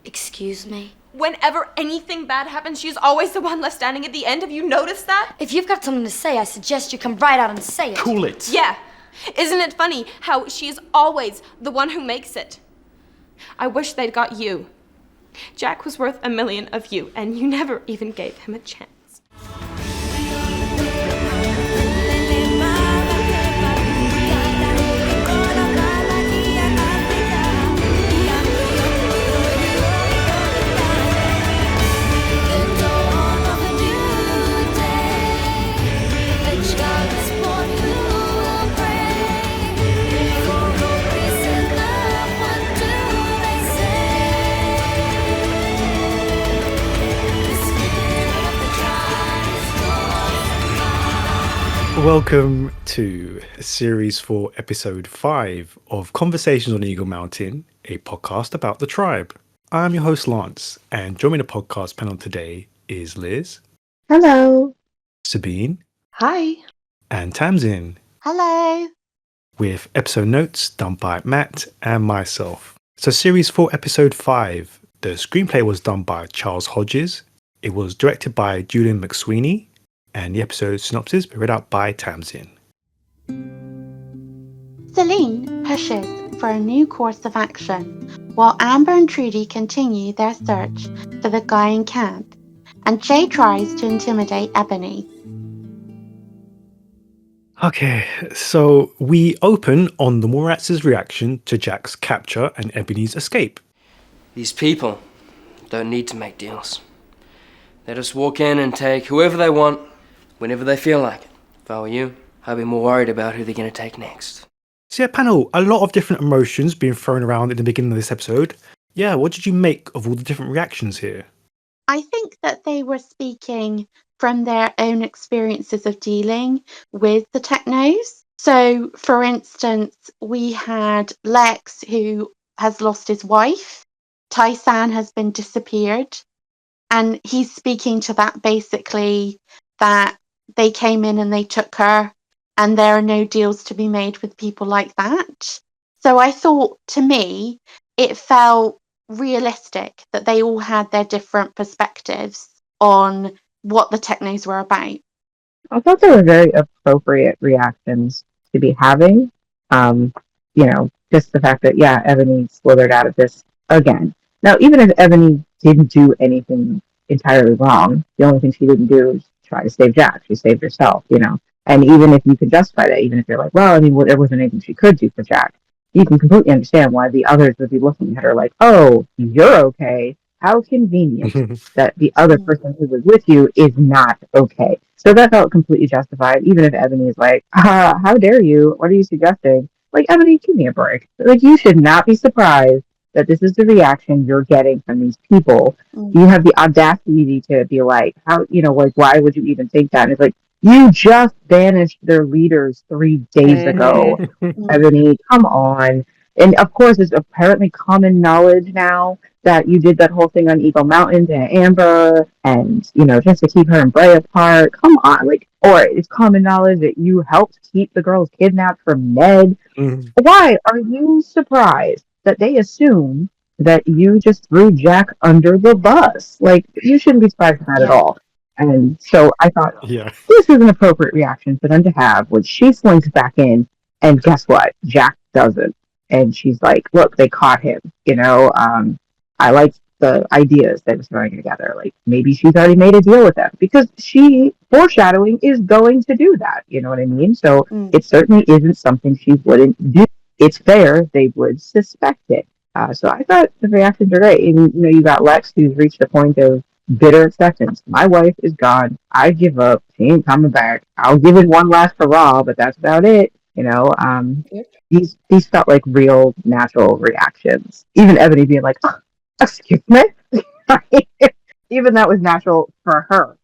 Excuse me? Whenever anything bad happens, she's always the one left standing at the end. Have you noticed that? If you've got something to say, I suggest you come right out and say it. Cool it. Yeah. Isn't it funny how she is always the one who makes it? I wish they'd got you. Jack was worth 1,000,000 of you, and you never even gave him a chance. Welcome to Series 4, Episode 5 of Conversations on Eagle Mountain, a podcast about the tribe. I'm your host, Lance, and joining the podcast panel today is Liz. Hello. Sabine. Hi. And Tamsin, Hello. with episode notes done by Matt and myself. So Series 4, Episode 5, the screenplay was done by Charles Hodges. It was directed by Julian McSweeney. And the episode synopsis was read out by Tamsin. Salene pushes for a new course of action, while Amber and Trudy continue their search for the Gaian camp, and Jay tries to intimidate Ebony. Okay, so we open on the Morats' reaction to Jack's capture and Ebony's escape. These people don't need to make deals. They just walk in and take whoever they want, whenever they feel like it. If I were you, I'd be more worried about who they're going to take next. So yeah, panel, a lot of different emotions being thrown around at the beginning of this episode. Yeah, what did you make of all the different reactions here? I think that they were speaking from their own experiences of dealing with the technos. So, for instance, we had Lex, who has lost his wife. Tysan has been disappeared. And he's speaking to that basically, that they came in and they took her, and there are no deals to be made with people like that. So I thought, to me, it felt realistic that they all had their different perspectives on what the technos were about. I thought they were very appropriate reactions to be having. Just the fact that, yeah, Ebony slithered out of this again. Now, even if Ebony didn't do anything entirely wrong, the only thing she didn't do is try to save Jack. She saved herself, And even if you could justify that, even if you're like, well, there wasn't anything she could do for Jack, you can completely understand why the others would be looking at her like, oh, you're okay. How convenient that the other person who was with you is not okay. So that felt completely justified, even if Ebony is like, how dare you? What are you suggesting? Like, Ebony, give me a break. Like, you should not be surprised that this is the reaction you're getting from these people. You have the audacity to be like, why would you even think that? And it's like, you just banished their leaders 3 days ago. Ebony, come on. And of course, it's apparently common knowledge now that you did that whole thing on Eagle Mountain to Amber and, just to keep her and Bray apart. Come on. Or it's common knowledge that you helped keep the girls kidnapped from Ned. Why are you surprised that they assume that you just threw Jack under the bus? Like, you shouldn't be surprised at that at all. And so I thought, this is an appropriate reaction for them to have when she slinks back in, and guess what? Jack doesn't. And she's like, look, they caught him. I like the ideas they were throwing together. Like, maybe she's already made a deal with them because she, foreshadowing, is going to do that. You know what I mean? So it certainly isn't something she wouldn't do. It's fair they would suspect it. So I thought the reactions are great. And, you got Lex, who's reached a point of bitter acceptance. My wife is gone. I give up. She ain't coming back. I'll give it one last hurrah, but that's about it. These felt like real, natural reactions. Even Ebony being like, oh, excuse me? Even that was natural for her.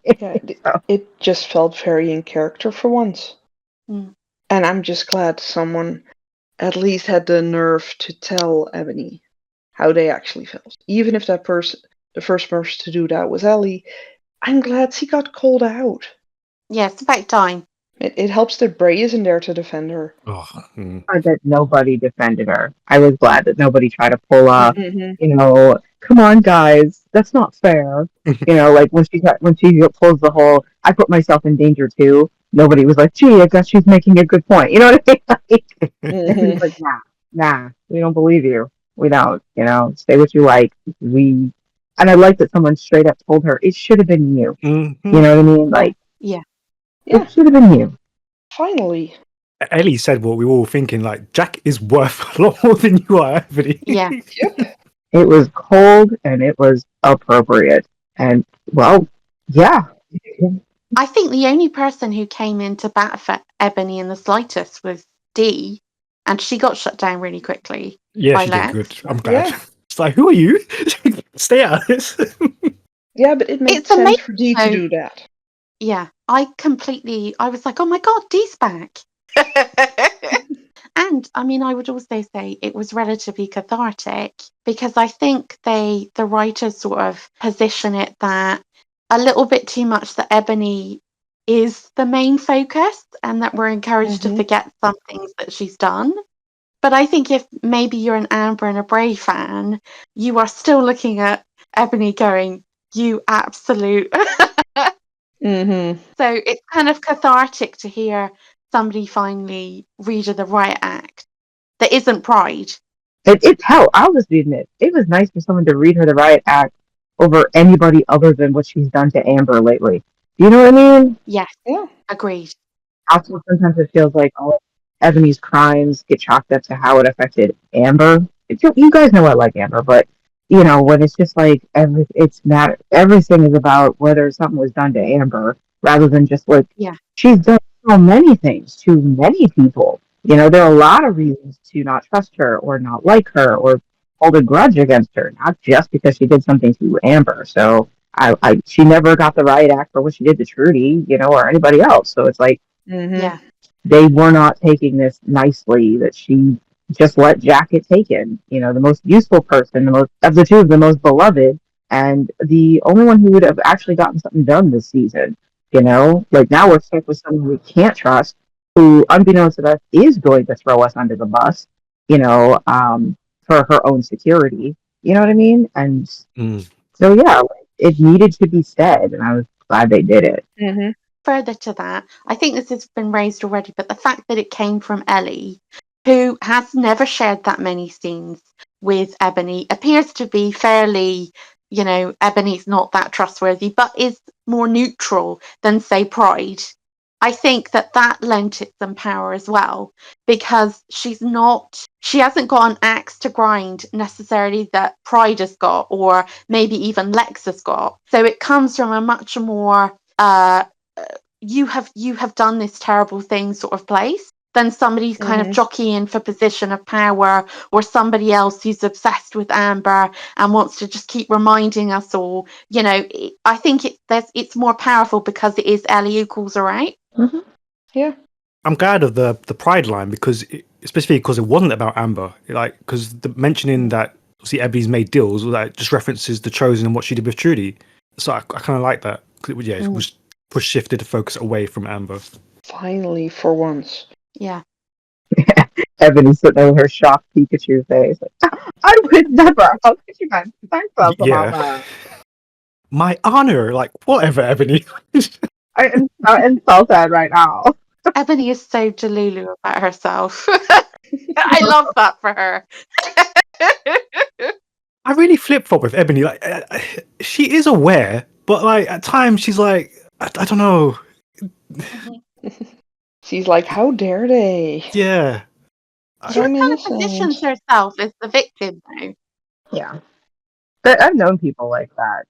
It just felt very in character for once. And I'm just glad someone at least had the nerve to tell Ebony how they actually felt. Even if that person, the first person to do that was Ellie, I'm glad she got called out. Yeah, it's about time. It helps that Bray isn't there to defend her. Oh, That nobody defended her. I was glad that nobody tried to pull a, Mm-hmm. come on guys, that's not fair. Like when she pulls the whole, I put myself in danger too. Nobody was like, gee, I guess she's making a good point. You know what I mean? It's like, nah, we don't believe you. We don't. Say what you like. And I like that someone straight up told her it should have been you. Mm-hmm. You know what I mean? Like, Yeah. it should have been you. Finally. Ellie said what we were all thinking, like, Jack is worth a lot more than you are, Ebony. Yeah. Yep. It was cold and it was appropriate. And, well, yeah. I think the only person who came in to bat for Ebony in the slightest was Dee, and she got shut down really quickly. Yeah, by she Lex. did good. I'm glad. Yeah. It's like, who are you? Stay out of this. Yeah, but it makes It's sense amazing, for Dee to though. do that. Yeah, I was like, oh my God, Dee's back. And I mean, I would also say it was relatively cathartic because I think the writers sort of position it that a little bit too much that Ebony is the main focus and that we're encouraged to forget some things that she's done. But I think if maybe you're an Amber and a Bray fan, you are still looking at Ebony going, you absolute. Mm-hmm. So it's kind of cathartic to hear somebody finally read her the right act that isn't pride. It's hell. I'll just admit, it was nice for someone to read her the riot act over anybody other than what she's done to Amber lately. You know what I mean? Yes, Yeah. agreed. Also, sometimes it feels like all Ebony's crimes get chalked up to how it affected Amber. You guys know I like Amber, but when it's just like everything is about whether something was done to Amber rather than just like Yeah. she's done so many things to many people. There are a lot of reasons to not trust her or not like her or hold a grudge against her, not just because she did something to Amber. So she never got the riot act for what she did to Trudy, or anybody else. So it's like Mm-hmm. Yeah. they were not taking this nicely that she just let Jack get taken. The most useful person, the most of the two, the most beloved, and the only one who would have actually gotten something done this season. Like now we're stuck with someone we can't trust, who, unbeknownst to us, is going to throw us under the bus. For her own security. You know what I mean? And so yeah, it needed to be said, and I was glad they did it. Mm-hmm. Further to that, I think this has been raised already, but the fact that it came from Ellie, who has never shared that many scenes with Ebony, appears to be fairly, Ebony's not that trustworthy, but is more neutral than, say, Pride. I think that lent it some power as well, because she hasn't got an axe to grind necessarily that Pride has got, or maybe even Lex has got. So it comes from a much more you have done this terrible thing sort of place than somebody kind of jockeying for position of power, or somebody else who's obsessed with Amber and wants to just keep reminding us all. I think it's more powerful because it is Ellie who calls her out. Mm-hmm. Yeah. I'm glad of the pride line especially because it wasn't about Amber. Because the mentioning that see Ebony's made deals, that just references the Chosen and what she did with Trudy. So I kind of like that. It was shifted the focus away from Amber. Finally, for once. Yeah. Ebony sitting there with her shocked Pikachu face. Like, I would never. How could you not think about that? My honor, whatever, Ebony. I'm insulted right now. Ebony is so delulu about herself. I love that for her. I really flip flop with Ebony. She is aware, but at times she's like, I don't know. She's like, how dare they? Yeah. She kind of positions herself as the victim now. Yeah. But I've known people like that,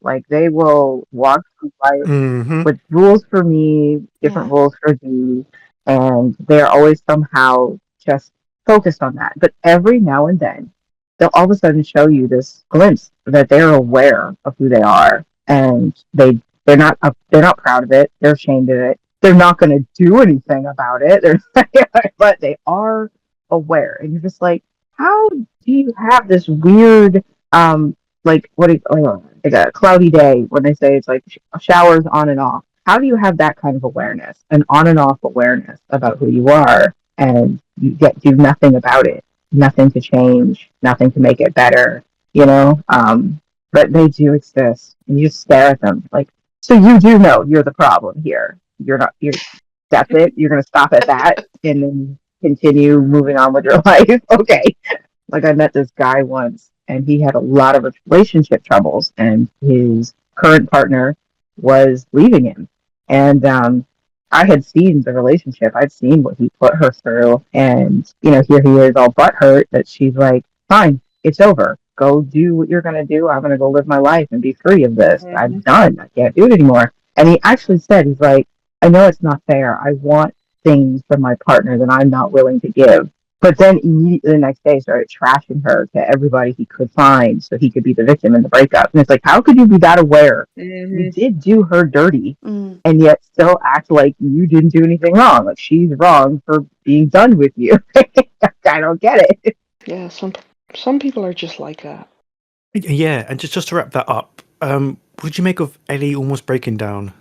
like they will walk through life with rules for me, different rules for you, and they're always somehow just focused on that. But every now and then, they'll all of a sudden show you this glimpse that they're aware of who they are, and they're not proud of it. They're ashamed of it. They're not going to do anything about it. But they are aware, and you're just like, how do you have this weird like a cloudy day when they say it's like showers on and off, how do you have that kind of awareness, an on and off awareness about who you are, and you do nothing about it, nothing to change, nothing to make it better, you know? But they do exist, and you just stare at them like, so you do know you're the problem here. You're not. That's it. You're gonna stop at that and then continue moving on with your life. Okay. Like I met this guy once, and he had a lot of relationship troubles, and his current partner was leaving him. And I had seen the relationship. I'd seen what he put her through, and here he is, all butthurt that she's like, "Fine, it's over. Go do what you're gonna do. I'm gonna go live my life and be free of this. I'm done. I can't do it anymore." And he actually said, "He's like, I know it's not fair. I want things from my partner that I'm not willing to give." But then immediately the next day started trashing her to everybody he could find so he could be the victim in the breakup. And it's like, how could you be that aware? You did do her dirty and yet still act like you didn't do anything wrong. Like she's wrong for being done with you. I don't get it. Yeah, some people are just like that. Yeah, and just to wrap that up, what did you make of Ellie almost breaking down?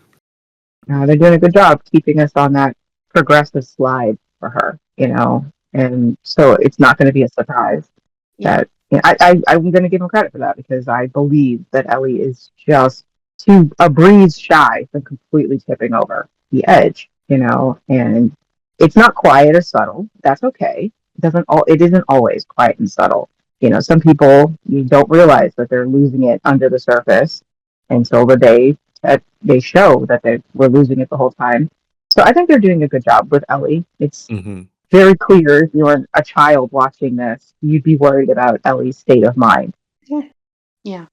They're doing a good job keeping us on that progressive slide for her, and so it's not going to be a surprise that I'm going to give him credit for that, because I believe that Ellie is just a breeze shy from completely tipping over the edge, and it's not quiet or subtle. That's okay. It isn't always quiet and subtle. Some people, you don't realize that they're losing it under the surface until the day that they show that they were losing it the whole time. So I think they're doing a good job with Ellie. It's very clear if you were a child watching this, you'd be worried about Ellie's state of mind. Yeah.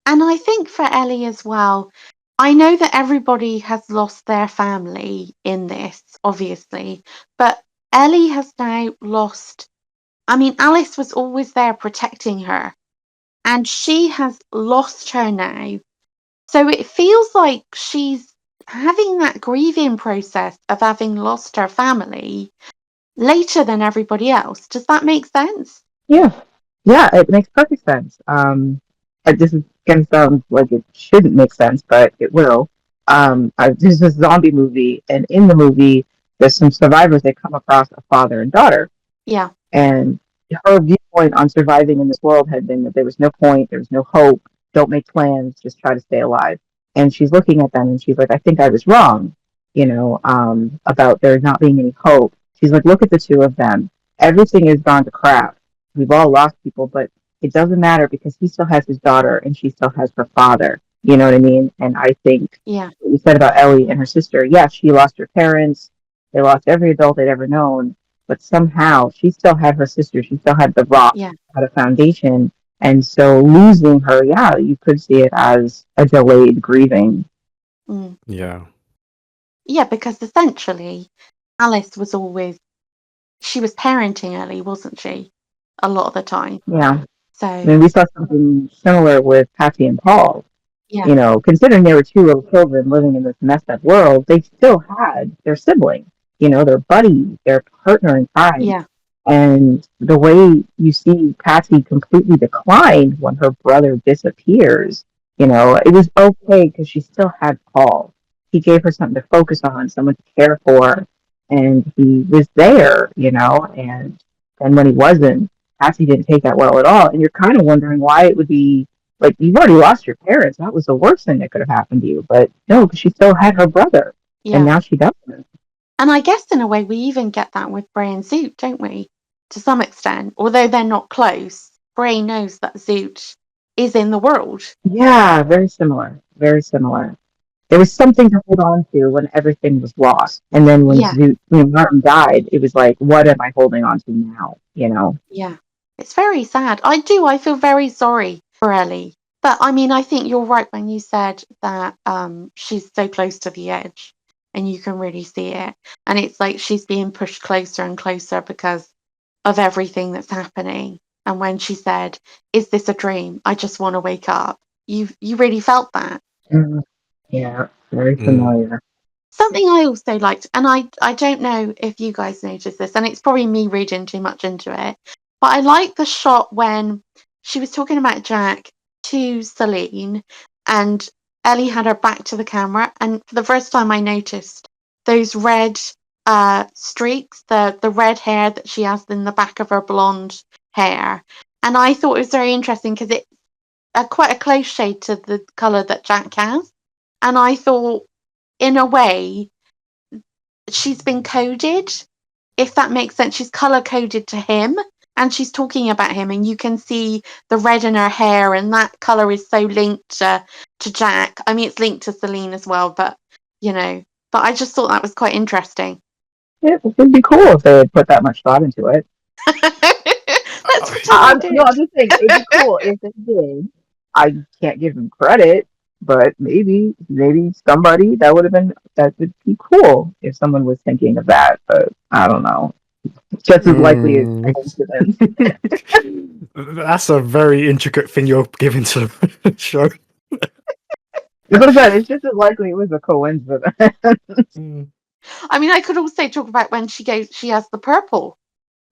And I think for Ellie as well, I know that everybody has lost their family in this, obviously, but Ellie has now lost. I mean, Alice was always there protecting her, and she has lost her now. So it feels like she's having that grieving process of having lost her family later than everybody else. Does that make sense? Yeah, it makes perfect sense. This is going to sound like it shouldn't make sense, but it will. There's this zombie movie, and in the movie, there's some survivors. They come across a father and daughter. Yeah. And her viewpoint on surviving in this world had been that there was no point, there was no hope, don't make plans, just try to stay alive. And she's looking at them and she's like, I think I was wrong, about there not being any hope. She's like, look at the two of them. Everything has gone to crap. We've all lost people, but it doesn't matter because he still has his daughter and she still has her father. You know what I mean? And I think what you said about Ellie and her sister, yes, she lost her parents. They lost every adult they'd ever known. But somehow she still had her sister. She still had the rock, had a foundation. And so losing her, you could see it as a delayed grieving. Yeah. Yeah, because essentially Alice was she was parenting Ellie, wasn't she? A lot of the time. Yeah. So I mean, we saw something similar with Patty and Paul. Yeah. Considering they were two little children living in this messed up world, they still had their sibling, their buddy, their partner in crime. Yeah. And the way you see Patsy completely decline when her brother disappears, it was okay because she still had Paul. He gave her something to focus on, someone to care for, and he was there, and then when he wasn't, Patsy didn't take that well at all. And you're kind of wondering why it would be like, you've already lost your parents. That was the worst thing that could have happened to you. But no, because she still had her brother. Yeah. And now she doesn't. And I guess in a way we even get that with Bray and Zoot, don't we? To some extent. Although they're not close, Bray knows that Zoot is in the world. Yeah, very similar. Very similar. There was something to hold on to when everything was lost. And then when Zoot, Martin died, it was like, what am I holding on to now? Yeah. It's very sad. I feel very sorry for Ellie. But I mean, I think you're right when you said that she's so close to the edge and you can really see it. And it's like she's being pushed closer and closer because of everything that's happening. And when she said, is this a dream? I just want to wake up. You really felt that. Yeah, very familiar. Something I also liked, and I don't know if you guys noticed this, and it's probably me reading too much into it, but I like the shot when she was talking about Jack to Salene, and Ellie had her back to the camera, and for the first time I noticed those red streaks, the red hair that she has in the back of her blonde hair. And I thought it was very interesting because it's quite a close shade to the colour that Jack has. And I thought, in a way, she's been coded, if that makes sense. She's colour coded to him, and she's talking about him, and you can see the red in her hair, and that colour is so linked to Jack. I mean, it's linked to Salene as well, but but I just thought that was quite interesting. Yeah, it would be cool if they had put that much thought into it. Let's pretend they did. No, I'm just saying it'd be cool if they did. I can't give them credit, but maybe somebody that would be cool if someone was thinking of that. But I don't know. Just as likely as coincidence. That's a very intricate thing you're giving to the show. It's just as likely it was a coincidence. I mean, I could also talk about when she has the purple,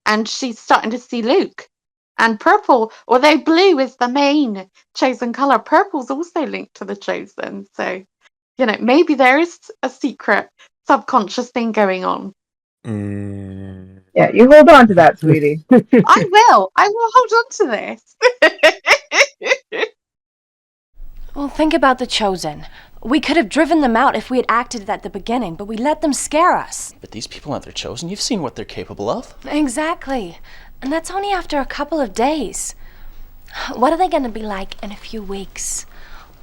and she's starting to see Luke. And purple, although blue is the main chosen colour, purple's also linked to the chosen. So, maybe there is a secret subconscious thing going on. Yeah, you hold on to that, sweetie. I will hold on to this. Well, think about the chosen. We could have driven them out if we had acted at the beginning, but we let them scare us. But these people aren't their chosen. You've seen what they're capable of. Exactly. And that's only after a couple of days. What are they going to be like in a few weeks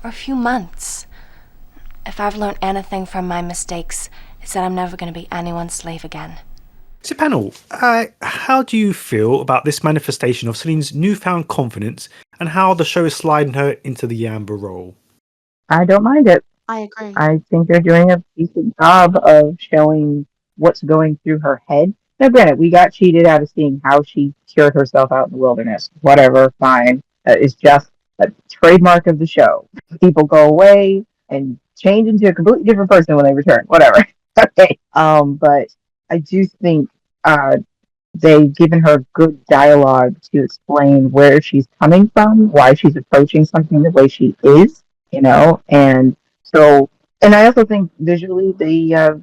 or a few months? If I've learned anything from my mistakes, it's that I'm never going to be anyone's slave again. So, panel, how do you feel about this manifestation of Selene's newfound confidence and how the show is sliding her into the Amber role? I don't mind it. I agree. I think they're doing a decent job of showing what's going through her head. Now, granted, we got cheated out of seeing how she cured herself out in the wilderness. Whatever, fine. It's just a trademark of the show. People go away and change into a completely different person when they return. Whatever. Okay. But I do think they've given her good dialogue to explain where she's coming from, why she's approaching something the way she is, and so, and I also think visually they are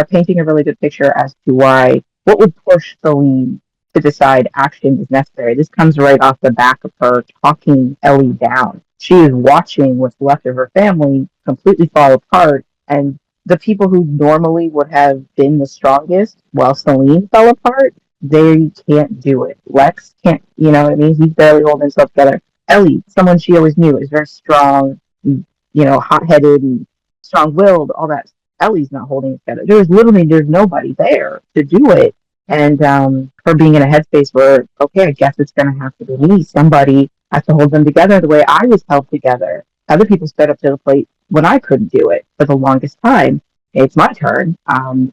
painting a really good picture as to what would push Salene to decide action is necessary. This comes right off the back of her talking Ellie down. She is watching what's left of her family completely fall apart, and the people who normally would have been the strongest while Salene fell apart, they can't do it. Lex can't, he's barely holding himself together. Ellie, someone she always knew, is very strong, hot-headed and strong-willed, all that. Ellie's not holding it together. There's nobody there to do it. And her being in a headspace where, okay, I guess it's going to have to be me. Somebody has to hold them together the way I was held together. Other people stood up to the plate when I couldn't do it for the longest time. It's my turn. I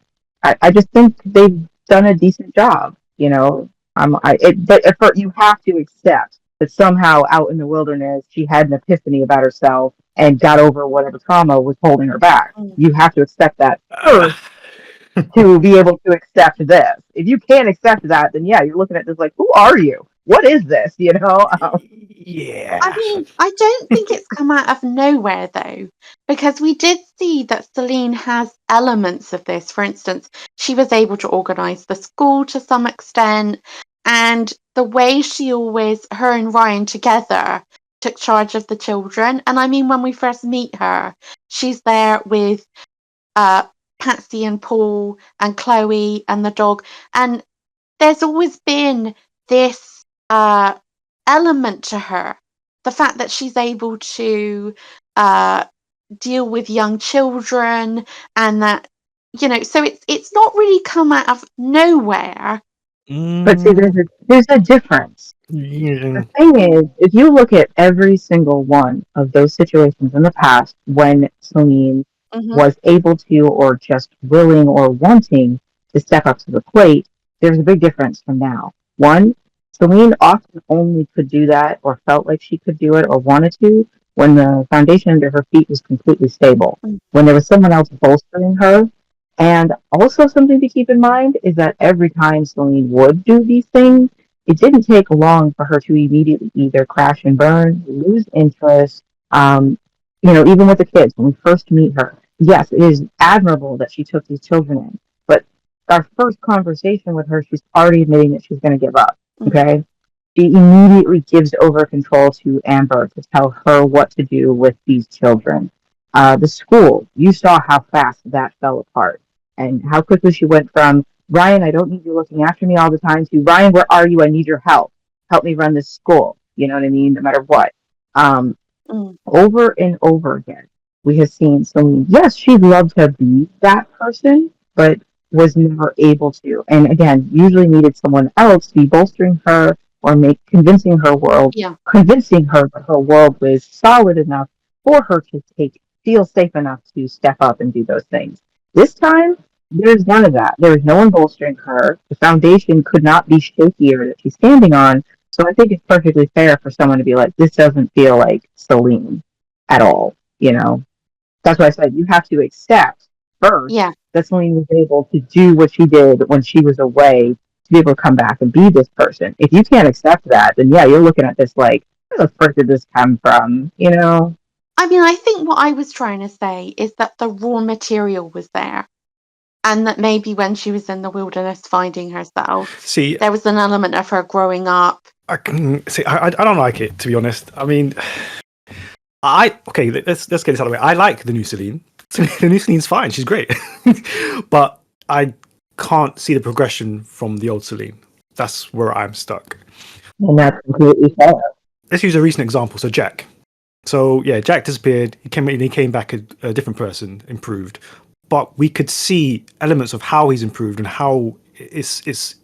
just think they've done a decent job. But you have to accept that somehow out in the wilderness she had an epiphany about herself and got over whatever trauma was holding her back. You have to accept that first to be able to accept this. If you can't accept that, then yeah, you're looking at this like, who are you? What is this? Yeah. I mean, I don't think it's come out of nowhere though, because we did see that Salene has elements of this. For instance, she was able to organise the school to some extent, and the way her and Ryan together took charge of the children. And I mean, when we first meet her, she's there with Patsy and Paul and Chloe and the dog, and there's always been this element to her, the fact that she's able to deal with young children, and that so it's not really come out of nowhere. But see, there's a difference. The thing is, if you look at every single one of those situations in the past when Salene was able to, or just willing or wanting to step up to the plate, there's a big difference from now. One, Salene often only could do that, or felt like she could do it, or wanted to, when the foundation under her feet was completely stable. When there was someone else bolstering her. And also something to keep in mind is that every time Salene would do these things, it didn't take long for her to immediately either crash and burn, lose interest, even with the kids, when we first meet her, yes, it is admirable that she took these children in. But our first conversation with her, she's already admitting that she's going to give up. Okay? She immediately gives over control to Amber to tell her what to do with these children. The school, you saw how fast that fell apart and how quickly she went from, Ryan, I don't need you looking after me all the time, to, Ryan, where are you? I need your help. Help me run this school. You know what I mean? No matter what. Over and over again, we have seen Salene. Yes, she'd love to be that person, but was never able to. And again, usually needed someone else to be bolstering her or convincing her that her world was solid enough for her to feel safe enough to step up and do those things. This time, there's none of that. There is no one bolstering her. The foundation could not be shakier that she's standing on. So I think it's perfectly fair for someone to be like, this doesn't feel like Salene at all. That's why I said you have to accept first that Salene was able to do what she did when she was away to be able to come back and be this person. If you can't accept that, then yeah, you're looking at this like, where the frick did this come from? I mean, I think what I was trying to say is that the raw material was there. And that maybe when she was in the wilderness finding herself, there was an element of her growing up. I don't like it, to be honest. I mean, let's get this out of the way. I like the new Salene. The new Selene's fine. She's great. But I can't see the progression from the old Salene. That's where I'm stuck. And that's completely fair. Let's use a recent example. So Jack. So yeah, Jack disappeared. He came back a different person, improved. But we could see elements of how he's improved and how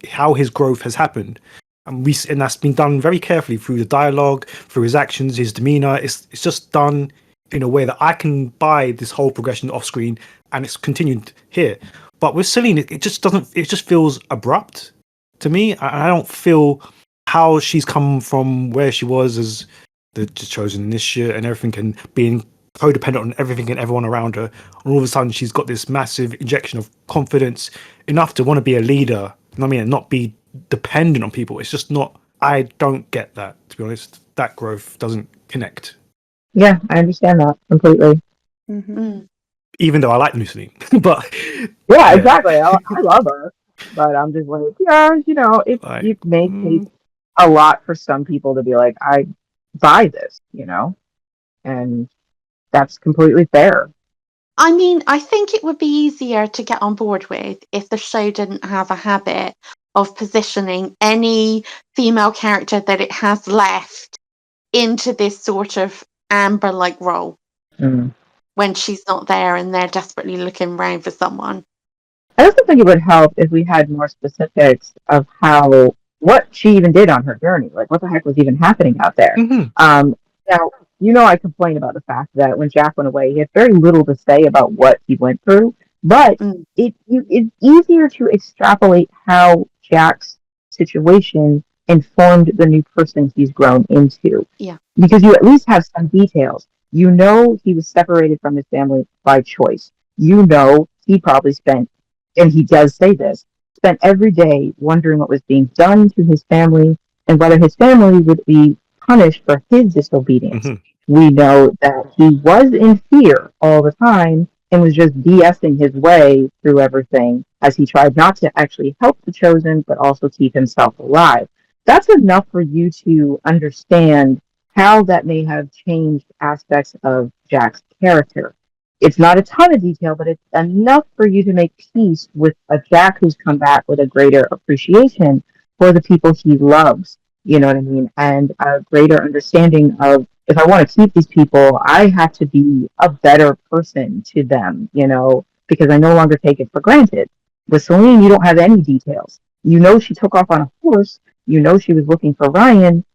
how his growth has happened. And that's been done very carefully through the dialogue, through his actions, his demeanor. It's just done in a way that I can buy this whole progression off screen, and it's continued here. But with Salene, it just doesn't. It just feels abrupt to me. I don't feel how she's come from where she was as the chosen initiate and everything, and being codependent on everything and everyone around her. And all of a sudden, she's got this massive injection of confidence enough to want to be a leader. You know what I mean? And not be dependent on people. It's just not. I don't get that, to be honest. That growth doesn't connect. Yeah, I understand that completely. Even though I like the new Salene, but yeah, exactly. I love her, but I'm just like, it may take a lot for some people to be like, I buy this, and that's completely fair. I mean, I think it would be easier to get on board with if the show didn't have a habit of positioning any female character that it has left into this sort of Amber-like role when she's not there and they're desperately looking around for someone. I also think it would help if we had more specifics of what she even did on her journey. Like, what the heck was even happening out there? Now, I complain about the fact that when Jack went away, he had very little to say about what he went through. But it's easier to extrapolate how Jack's situation informed the new person he's grown into. Yeah. Because you at least have some details. He was separated from his family by choice. He probably spent, and he does say this, spent every day wondering what was being done to his family and whether his family would be punished for his disobedience. We know that he was in fear all the time and was just BSing his way through everything as he tried not to actually help the Chosen, but also keep himself alive. That's enough for you to understand how that may have changed aspects of Jack's character. It's not a ton of detail, but it's enough for you to make peace with a Jack who's come back with a greater appreciation for the people he loves. You know what I mean? And a greater understanding of, if I want to keep these people, I have to be a better person to them, because I no longer take it for granted. With Salene, you don't have any details. She took off on a horse. She was looking for Ryan,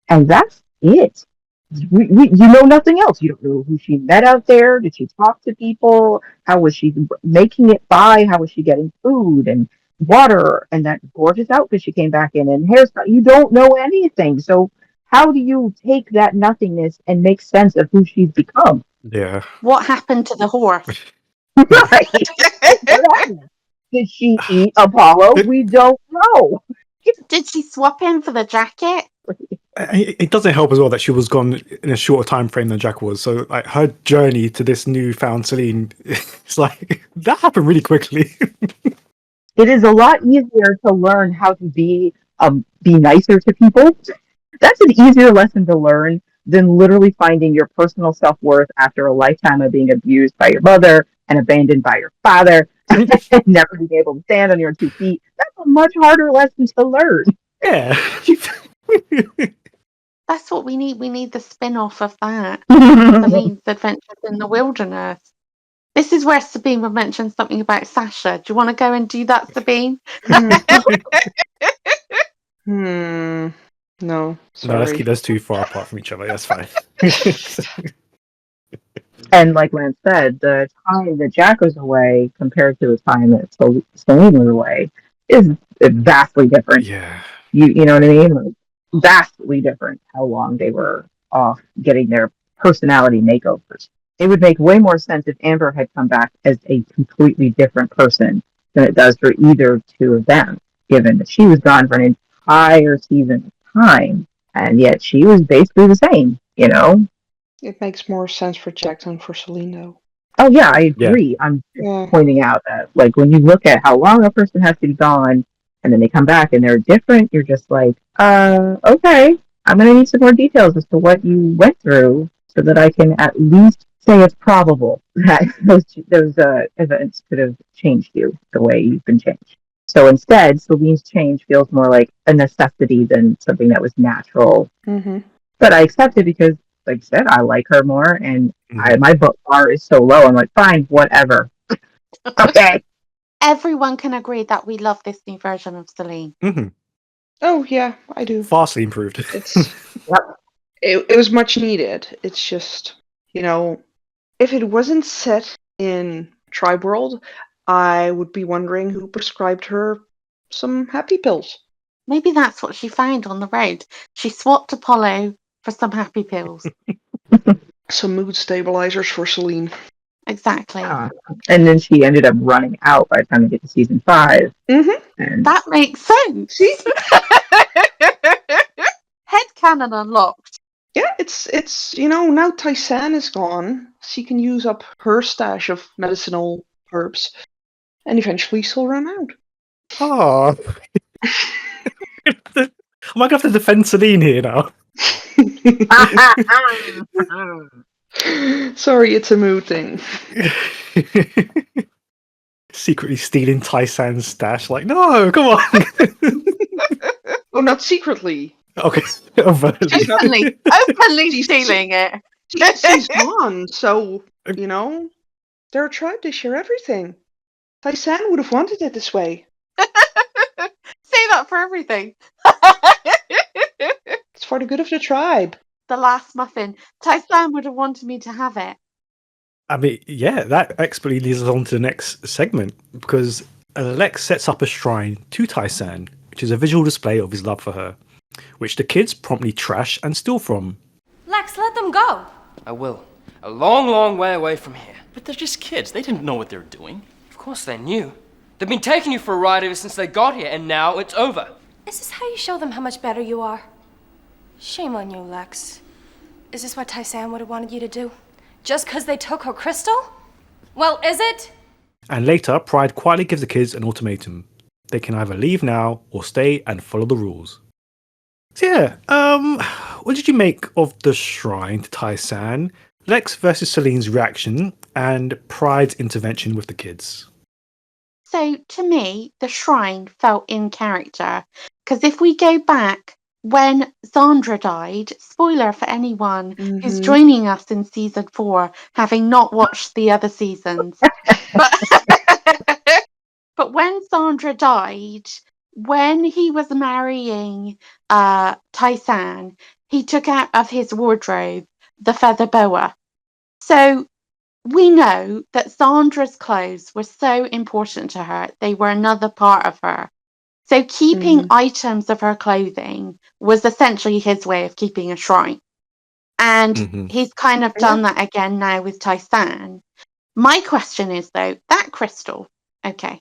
and that's it. You know nothing else. You don't know who she met out there. Did she talk to people? How was she making it by? How was she getting food and water and that gorgeous outfit she came back in and hairstyle? You don't know anything. So how do you take that nothingness and make sense of who she's become? Yeah. What happened to the horse? Right. Did she eat Apollo? We don't know. Did she swap him for the jacket? It doesn't help as well that she was gone in a shorter time frame than Jack was. So like her journey to this newfound Salene, it's like that happened really quickly. It is a lot easier to learn how to be nicer to people. That's an easier lesson to learn than literally finding your personal self-worth after a lifetime of being abused by your mother and abandoned by your father and never being able to stand on your 2 feet. That's a much harder lesson to learn. Yeah. That's what we need. We need the spin-off of that. Selene's Adventures in the Wilderness. This is where Sabine would mention something about Sasha. Do you want to go and do that, Sabine? No, No, let's sorry. keep those two far apart from each other. That's fine. And like Lance said, the time that Jack was away compared to the time that Salene was away is vastly different. Yeah. You know what I mean? Like, vastly different how long they were off getting their personality makeovers. It would make way more sense if Amber had come back as a completely different person than it does for either two of them, given that she was gone for an entire season of time, and yet she was basically the same, you know? It makes more sense for Jack than for Salene, though. Oh yeah, I agree. I'm just pointing out that like when you look at how long a person has to be gone and then they come back and they're different, you're just like, okay, I'm gonna need some more details as to what you went through so that I can at least say it's probable that those events could have changed you the way you've been changed. So instead, Selene's change feels more like a necessity than something that was natural. Mm-hmm. But I accept it because, like I said, I like her more, and my book bar is so low. I'm like, fine, whatever. Okay. Everyone can agree that we love this new version of Salene. Mm-hmm. Oh yeah, I do. Vastly improved. It was much needed. It's just, if it wasn't set in Tribe World, I would be wondering who prescribed her some happy pills. Maybe that's what she found on the road. She swapped Apollo for some happy pills. Some mood stabilizers for Salene. Exactly. And then she ended up running out by the time we get to season 5. Mm-hmm. And that makes sense. See? Headcanon unlocked. Yeah, it's now Tysan is gone. She can use up her stash of medicinal herbs, and eventually she'll run out. Oh. Am I going to have to defend Salene here now? Sorry, it's a mood thing. Secretly stealing Tysan's stash. Like, no, come on. Oh, not secretly. Okay. Openly stealing it. She's gone, so, they're a tribe, they share everything. Tysan would have wanted it this way. Say that for everything. It's for the good of the tribe. The last muffin. Tysan would have wanted me to have it. I mean, yeah, that expertly leads us on to the next segment, because Lex sets up a shrine to Tysan, which is a visual display of his love for her, which the kids promptly trash and steal from. Lex, let them go. I will. A long, long way away from here. But they're just kids. They didn't know what they were doing. Of course they knew. They've been taking you for a ride ever since they got here, and now it's over. Is this how you show them how much better you are? Shame on you, Lex. Is this what Tysan would have wanted you to do? Just because they took her crystal? Well, is it? And later, Pride quietly gives the kids an ultimatum. They can either leave now or stay and follow the rules. So yeah, what did you make of the shrine to Tysan, Lex versus Selene's reaction, and Pride's intervention with the kids? So, to me, the shrine felt in character. Because if we go back, when Zandra died, spoiler for anyone who's joining us in season 4, having not watched the other seasons. But when Zandra died, when he was marrying Tysan, he took out of his wardrobe the feather boa. So we know that Zandra's clothes were so important to her. They were another part of her. So keeping items of her clothing was essentially his way of keeping a shrine. And he's kind of done that again now with Tysan. My question is, though, that crystal, okay.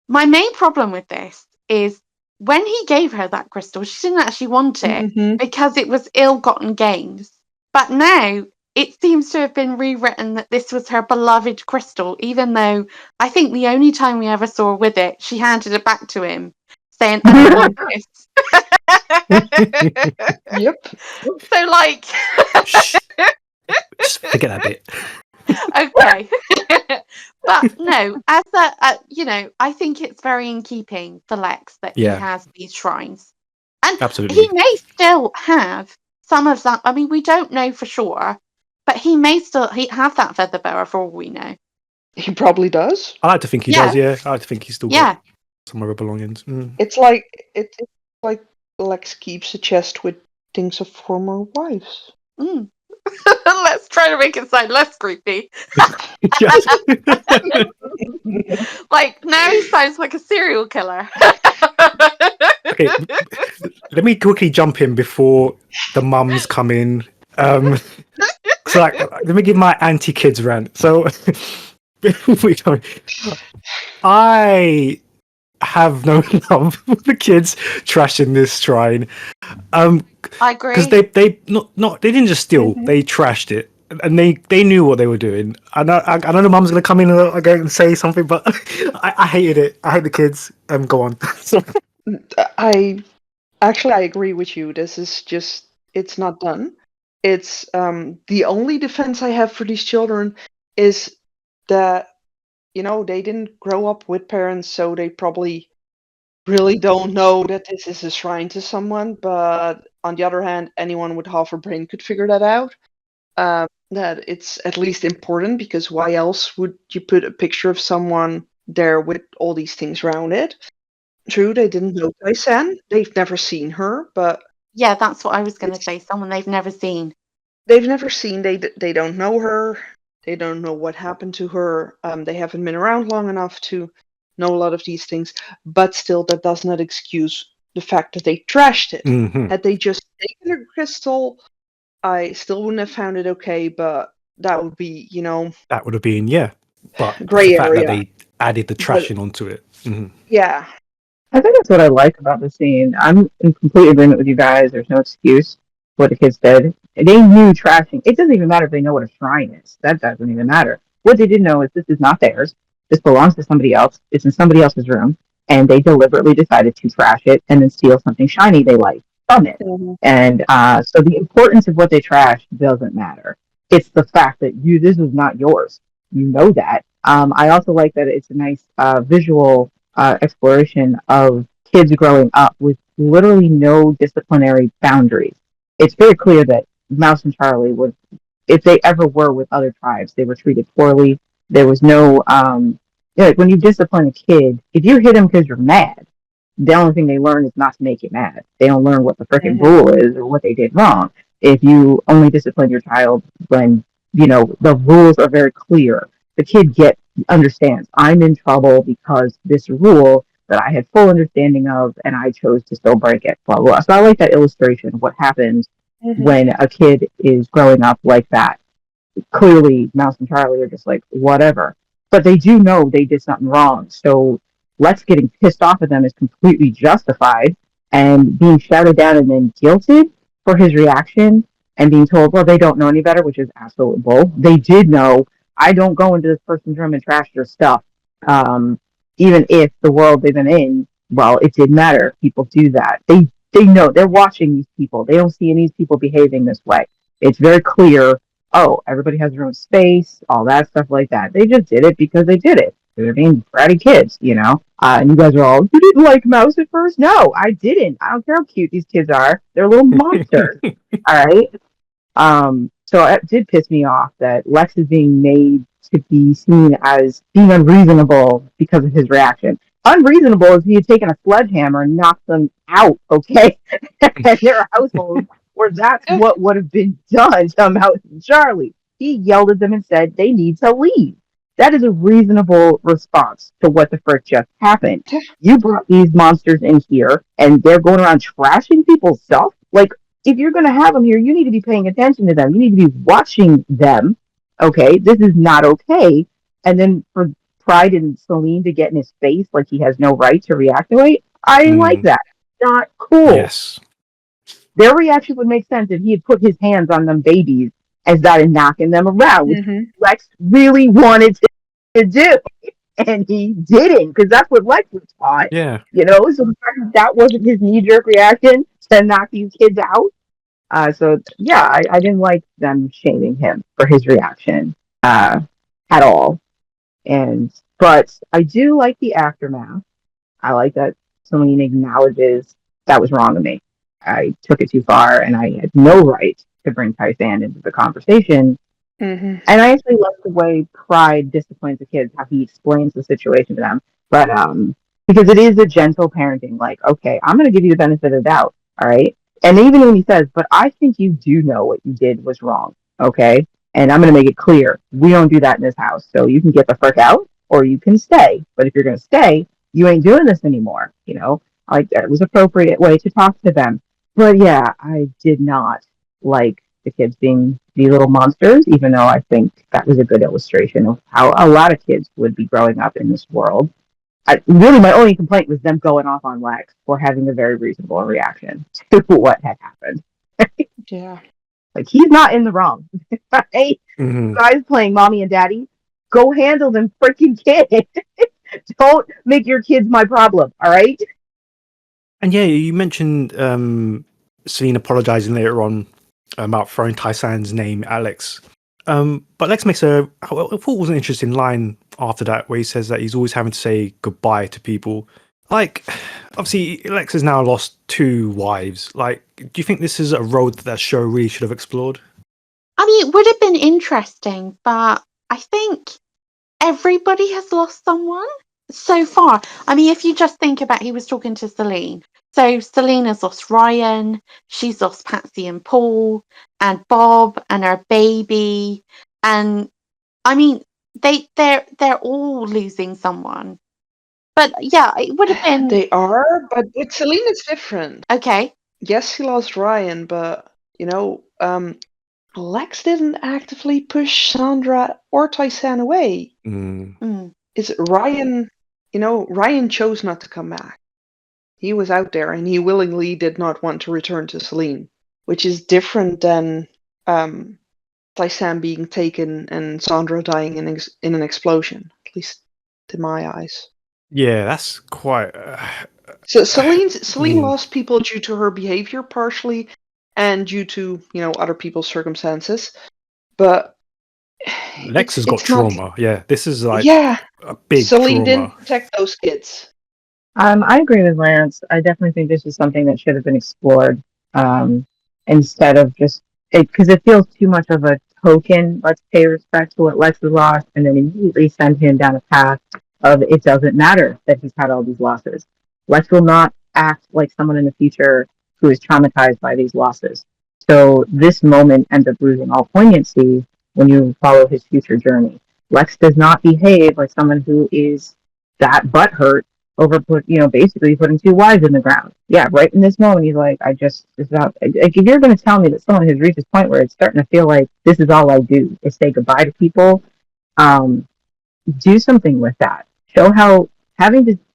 My main problem with this is when he gave her that crystal, she didn't actually want it because it was ill-gotten gains. But now it seems to have been rewritten that this was her beloved crystal, even though I think the only time we ever saw her with it, she handed it back to him, saying, "I don't want this." Yep. So, like, Shh. Just forget that bit. okay. But no, as I think it's very in keeping for Lex that he has these shrines. And Absolutely. he may still have some of that. I mean, we don't know for sure, but he may still have that feather boa for all we know. He probably does. I like to think he does, yeah. I like to think he's still got some of her belongings. It's like Lex keeps a chest with things of former wives. Let's try to make it sound less creepy. Like, now he sounds like a serial killer. Okay, let me quickly jump in before the mums come in. So, like, let me give my anti-kids rant. So, I have no love for the kids trashing this shrine. I agree. Because they didn't just steal, they trashed it. And they knew what they were doing. I know the mum's gonna come in and say something, but I hated it. I hate the kids. Go on. I agree with you. This is just, it's not done. It's the only defense I have for these children is that, they didn't grow up with parents, so they probably really don't know that this is a shrine to someone. But on the other hand, anyone with half a brain could figure that out. That it's at least important, because why else would you put a picture of someone there with all these things around it? True, they didn't know Gaian. They've never seen her, but yeah, that's what I was going to say. Someone they've never seen. They've never seen. They don't know her. They don't know what happened to her. They haven't been around long enough to know a lot of these things. But still, that does not excuse the fact that they trashed it. Had they just taken a crystal, I still wouldn't have found it okay. But that would be, that would have been but gray the fact area. that they added the trashing onto it. Yeah. I think that's what I like about the scene. I'm in complete agreement with you guys. There's no excuse for what the kids did. They knew trashing. It doesn't even matter if they know what a shrine is. That doesn't even matter. What they did know is this is not theirs. This belongs to somebody else. It's in somebody else's room. And they deliberately decided to trash it and then steal something shiny they like from it. And so the importance of what they trashed doesn't matter. It's the fact that this is not yours. You know that. I also like that it's a nice visual exploration of kids growing up with literally no disciplinary boundaries. It's very clear that Mouse and Charlie would, if they ever were with other tribes, they were treated poorly. There was no, like when you discipline a kid, if you hit them because you're mad, the only thing they learn is not to make you mad. They don't learn what the freaking rule is or what they did wrong. If you only discipline your child when, the rules are very clear, the kid understands, I'm in trouble because this rule that I had full understanding of and I chose to still break it, blah, blah. So I like that illustration of what happens when a kid is growing up like that. Clearly, Mouse and Charlie are just like, whatever. But they do know they did something wrong. So Lex getting pissed off at them is completely justified, and being shouted down and then guilted for his reaction and being told, well, they don't know any better, which is absolute bull. They did know. I don't go into this person's room and trash their stuff. Even if the world they've been in, well, it didn't matter. People do that. They know. They're watching these people. They don't see any of these people behaving this way. It's very clear. Oh, everybody has their own space, all that stuff like that. They just did it because they did it. They're being bratty kids, and you guys are all, you didn't like Mouse at first? No, I didn't. I don't care how cute these kids are. They're little monsters. All right? So it did piss me off that Lex is being made to be seen as being unreasonable because of his reaction. Unreasonable if he had taken a sledgehammer and knocked them out, okay? In their household, where that's what would have been done to Mouse and Charlie. He yelled at them and said they need to leave. That is a reasonable response to what the frick just happened. You brought these monsters in here, and they're going around trashing people's stuff? Like, if you're going to have them here, you need to be paying attention to them. You need to be watching them. Okay, this is not okay. And then for cried in Salene to get in his face like he has no right to react the way. I didn't like that. Not cool. Yes. Their reaction would make sense if he had put his hands on them babies and started knocking them around, which Lex really wanted to do. And he didn't, because that's what Lex was taught. Yeah. You know, so the fact that wasn't his knee-jerk reaction to knock these kids out. So, yeah, I didn't like them shaming him for his reaction at all. But I do like the aftermath. I like that Salene acknowledges that was wrong of me. I took it too far, and I had no right to bring Tyson into the conversation. And I actually love the way Pride disciplines the kids, how he explains the situation to them. But because it is a gentle parenting, like, okay, I'm going to give you the benefit of the doubt, all right? And even when he says, but I think you do know what you did was wrong, okay? And I'm going to make it clear, we don't do that in this house. So you can get the fuck out, or you can stay. But if you're going to stay, you ain't doing this anymore, you know? Like, it was an appropriate way to talk to them. But yeah, I did not like the kids being the little monsters, even though I think that was a good illustration of how a lot of kids would be growing up in this world. Really, my only complaint was them going off on Lex for having a very reasonable reaction to what had happened. Yeah. Like, he's not in the wrong. Right? You guys playing mommy and daddy, go handle them freaking kids. Don't make your kids my problem, all right? And yeah, you mentioned Salene apologizing later on about throwing Tysan's name at Lex. But Lex makes I thought it was an interesting line after that, where he says that he's always having to say goodbye to people. Like, obviously, Lex has now lost 2 wives. Like, do you think this is a road that show really should have explored? I mean, it would have been interesting, but I think everybody has lost someone so far. I mean, if you just think about, he was talking to Salene. So Salene has lost Ryan, she's lost Patsy and Paul, and Bob, and her baby. And I mean, they're all losing someone. But yeah, it would have been They are, but with Salene it's different. okay. Yes, he lost Ryan, but Lex didn't actively push Sandra or Tyson away. It's Ryan. Ryan chose not to come back. He was out there, and he willingly did not want to return to Salene, which is different than Tyson being taken and Sandra dying in an explosion, at least in my eyes. Yeah, that's quite... So Salene lost people due to her behavior partially, and due to other people's circumstances. But Lex has got trauma. Yeah, this is like a big Salene trauma. didn't protect those kids. I agree with Lance. I definitely think this is something that should have been explored instead of just because it feels too much of a token. Let's pay respect to what Lex has lost, and then immediately send him down a path of it doesn't matter that he's had all these losses. Lex will not act like someone in the future who is traumatized by these losses. So this moment ends up losing all poignancy when you follow his future journey. Lex does not behave like someone who is that butthurt over basically putting 2 wives in the ground. Yeah, right in this moment, he's like, it's not, like, if you're going to tell me that someone has reached this point where it's starting to feel like this is all I do, is say goodbye to people, do something with that. Show how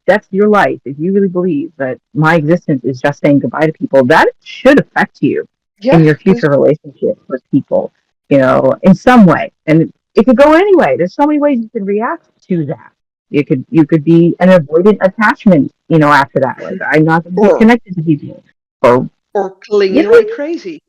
that's your life. If you really believe that my existence is just saying goodbye to people, that should affect you in your future relationships with people, in some way. And it could go anyway. There's so many ways you can react to that. You could be an avoidant attachment, after that. Like, I'm not going to be connected to people. Or clinging like crazy.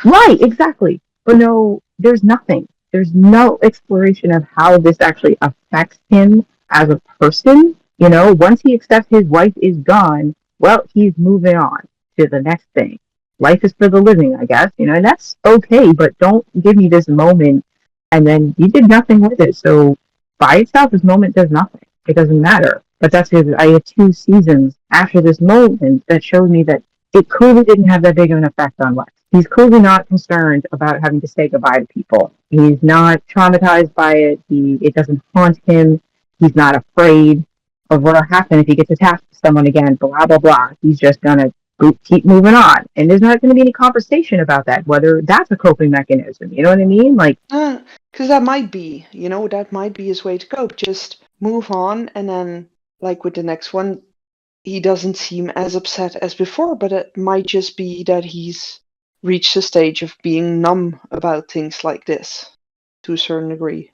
Right, exactly. But no, there's nothing. There's no exploration of how this actually affects him as a person. Once he accepts his wife is gone, well, he's moving on to the next thing. Life is for the living, I guess, and that's okay, but don't give me this moment and then you did nothing with it. So by itself, this moment does nothing. It doesn't matter. But that's because I had 2 seasons after this moment that showed me that it clearly didn't have that big of an effect on Lex. He's clearly not concerned about having to say goodbye to people. He's not traumatized by it. It doesn't haunt him. He's not afraid of what'll happen if he gets attached to someone again, blah, blah, blah. He's just going to keep moving on. And there's not going to be any conversation about that, whether that's a coping mechanism. You know what I mean? Like, because that might be his way to cope. Just move on, and then, like with the next one, he doesn't seem as upset as before, but it might just be that he's reached a stage of being numb about things like this to a certain degree.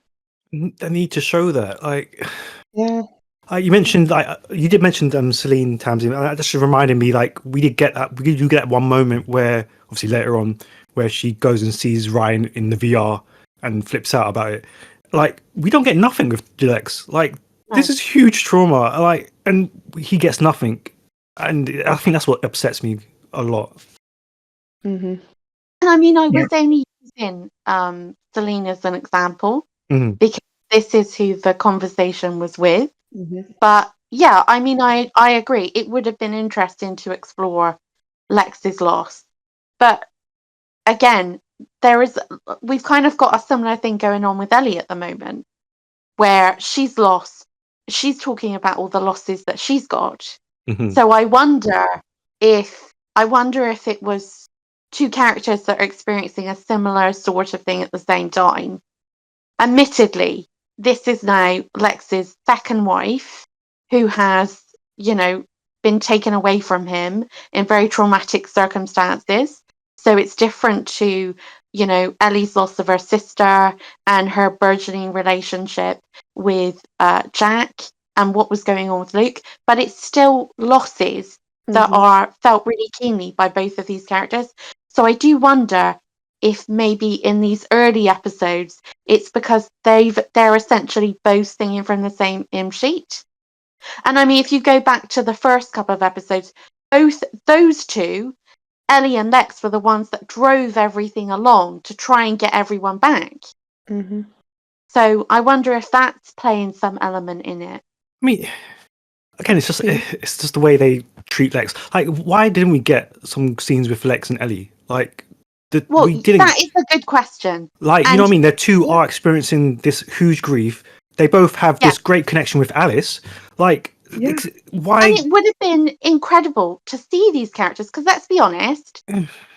They need to show that. Like, Yeah. you mentioned, you did mention Salene, Tamsin, and that just reminded me, like, we do get that one moment where, obviously later on, where she goes and sees Ryan in the VR and flips out about it. Like, we don't get nothing with Lex. Like, this is huge trauma. Like, and he gets nothing, and I think that's what upsets me a lot. Mm-hmm. And I mean, I was only using Salene as an example because this is who the conversation was with. Mm-hmm. But yeah, I mean, I agree. It would have been interesting to explore Lex's loss. But again, we've kind of got a similar thing going on with Ellie at the moment, where she's lost. She's talking about all the losses that she's got. So I wonder if it was two characters that are experiencing a similar sort of thing at the same time. Admittedly, this is now Lex's second wife, who has, been taken away from him in very traumatic circumstances. So it's different to, Ellie's loss of her sister and her burgeoning relationship with Jack and what was going on with Luke. But it's still losses that are felt really keenly by both of these characters. So I do wonder if maybe in these early episodes it's because they're essentially both singing from the same hymn sheet. And I mean, if you go back to the first couple of episodes, both those two, Ellie and Lex, were the ones that drove everything along to try and get everyone back. Mm-hmm. So I wonder if that's playing some element in it. I mean, again, it's just the way they treat Lex. Like, why didn't we get some scenes with Lex and Ellie? Like, we didn't. That is a good question. Like, you know what I mean? Their two are experiencing this huge grief. They both have this great connection with Alice. Like, why? And it would have been incredible to see these characters, because let's be honest,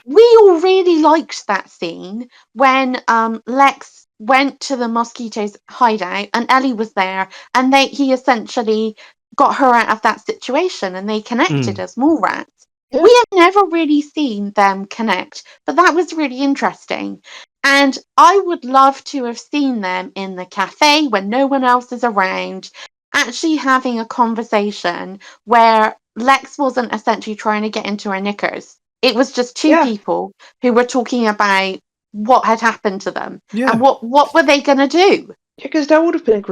we all really liked that scene when Lex went to the Mosquitoes' hideout and Ellie was there, and he essentially got her out of that situation, and they connected as mole rats. Yeah. We have never really seen them connect, but that was really interesting. And I would love to have seen them in the cafe when no one else is around, actually having a conversation where Lex wasn't essentially trying to get into her knickers. It was just two people who were talking about what had happened to them and what were they going to do. Yeah, because that would have been